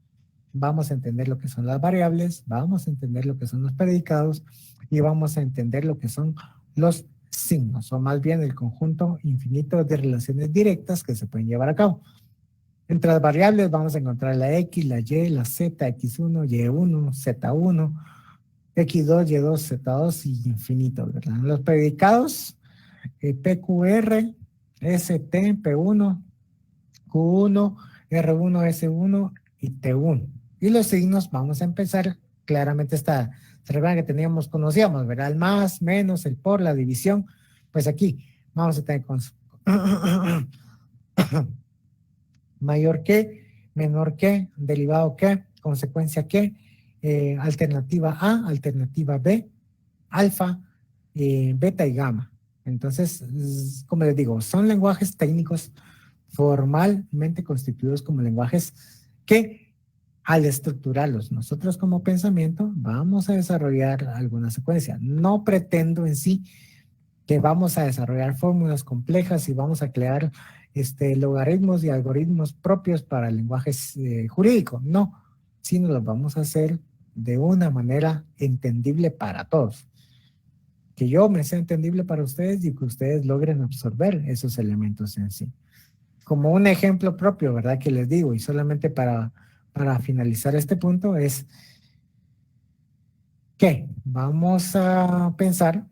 Vamos a entender lo que son las variables, vamos a entender lo que son los predicados y vamos a entender lo que son los signos, o más bien el conjunto infinito de relaciones directas que se pueden llevar a cabo. Entre las variables vamos a encontrar la X, la Y, la Z, X1, Y1, Z1, X2, Y2, Z2 y infinito, ¿verdad? Los predicados, PQR, ST, P1, Q1, R1, S1 y T1. Y los signos vamos a empezar, claramente se recuerdan que conocíamos, ¿verdad? El más, menos, el por, la división. Pues aquí vamos a tener mayor que, menor que, derivado que, consecuencia que, alternativa A, alternativa B, alfa, beta y gamma. Entonces, como les digo, son lenguajes técnicos formalmente constituidos como lenguajes que al estructurarlos nosotros como pensamiento vamos a desarrollar alguna secuencia. No pretendo en sí que vamos a desarrollar fórmulas complejas y vamos a crear logaritmos y algoritmos propios para el lenguaje jurídico. No, sino los vamos a hacer de una manera entendible para todos. Que yo me sea entendible para ustedes y que ustedes logren absorber esos elementos en sí. Como un ejemplo propio, ¿verdad? Que les digo, y solamente para finalizar este punto, es que vamos a pensar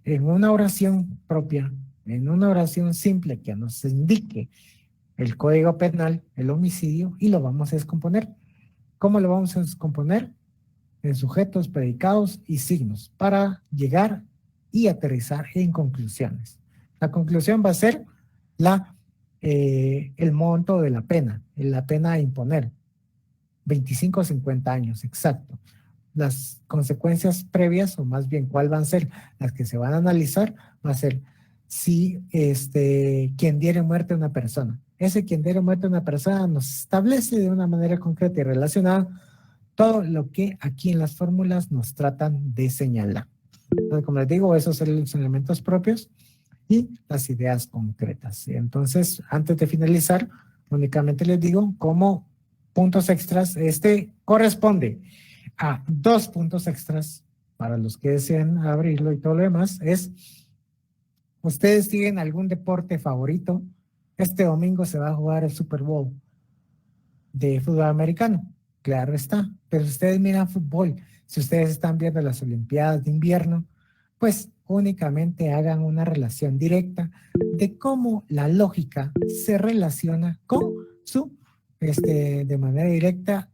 en una oración propia, en una oración simple que nos indique el código penal, el homicidio, y lo vamos a descomponer. ¿Cómo lo vamos a descomponer? En sujetos, predicados y signos, para llegar y aterrizar en conclusiones. La conclusión va a ser el monto de la pena a imponer, 25 o 50 años, exacto. Las consecuencias previas, o más bien cuál van a ser las que se van a analizar, va a ser si quien diere muerte a una persona. Ese quien diere muerte a una persona nos establece de una manera concreta y relacionada todo lo que aquí en las fórmulas nos tratan de señalar. Entonces, como les digo, esos son los elementos propios y las ideas concretas. Entonces, antes de finalizar, únicamente les digo como puntos extras, corresponde a 2 puntos extras para los que deseen abrirlo y todo lo demás, es, ¿ustedes tienen algún deporte favorito? Este domingo se va a jugar el Super Bowl de fútbol americano, claro está, pero si ustedes miran fútbol, si ustedes están viendo las Olimpiadas de invierno, pues únicamente hagan una relación directa de cómo la lógica se relaciona con de manera directa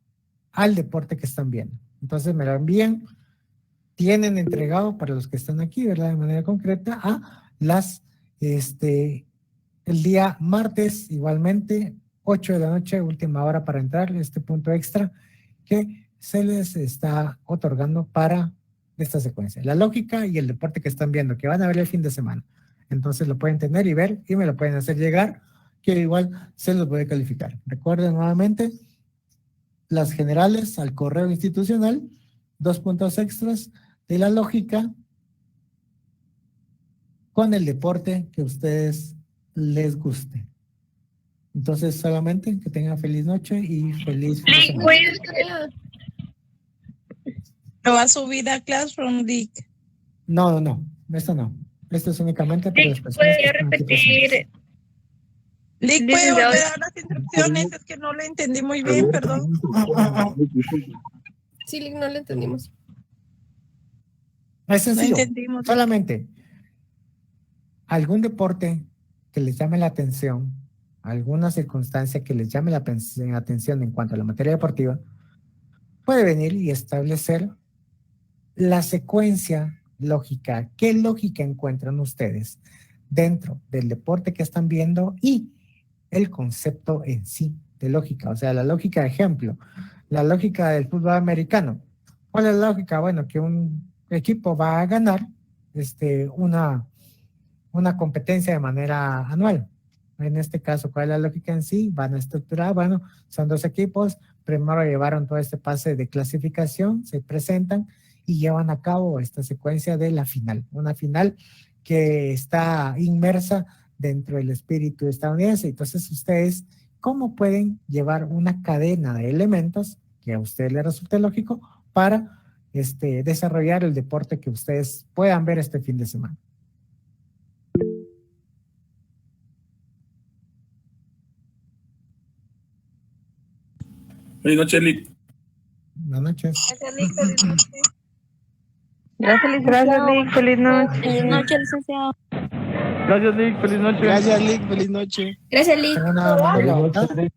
al deporte que están viendo. Entonces me lo envían, tienen entregado para los que están aquí, ¿verdad? De manera concreta a el día martes, igualmente 8 de la noche, última hora para entrar, este punto extra que se les está otorgando para esta secuencia. La lógica y el deporte que están viendo, que van a ver el fin de semana. Entonces lo pueden tener y ver y me lo pueden hacer llegar, que igual se los voy a calificar. Recuerden nuevamente las generales al correo institucional, 2 puntos extras de la lógica con el deporte que a ustedes les guste. Entonces, solamente que tengan feliz noche y feliz fin de semana. ¿Lo va a subir a Classroom, Dick? No, esto no. Esto es únicamente para las personas que ¿Podría están aquí repetir? presentes. Lick, ¿puede volver a dar las instrucciones? Es que no lo entendí muy bien, perdón. Sí, Lick, no lo entendimos. Es sencillo. entendimos. Solamente algún deporte que les llame la atención, alguna circunstancia que les llame la atención en cuanto a la materia deportiva, puede venir y establecer la secuencia lógica. ¿Qué lógica encuentran ustedes dentro del deporte que están viendo y el concepto en sí de lógica? O sea, la lógica de ejemplo, la lógica del fútbol americano. ¿Cuál es la lógica? Bueno, que un equipo va a ganar una competencia de manera anual. En este caso, ¿cuál es la lógica en sí? Van a estructurar, bueno, son 2 equipos, primero llevaron todo este pase de clasificación, se presentan y llevan a cabo esta secuencia de la final, una final que está inmersa dentro del espíritu estadounidense. Entonces, ustedes, ¿cómo pueden llevar una cadena de elementos que a ustedes les resulte lógico para desarrollar el deporte que ustedes puedan ver este fin de semana? Buenas noches, Lick. Buenas noches. Gracias, Lick. Feliz noche. Gracias, Lick. Feliz noche. Feliz noche, licenciado. Gracias, Lick. Feliz noche. Gracias, Lick. Feliz noche. Gracias, Lick. Tengo una mano levantada.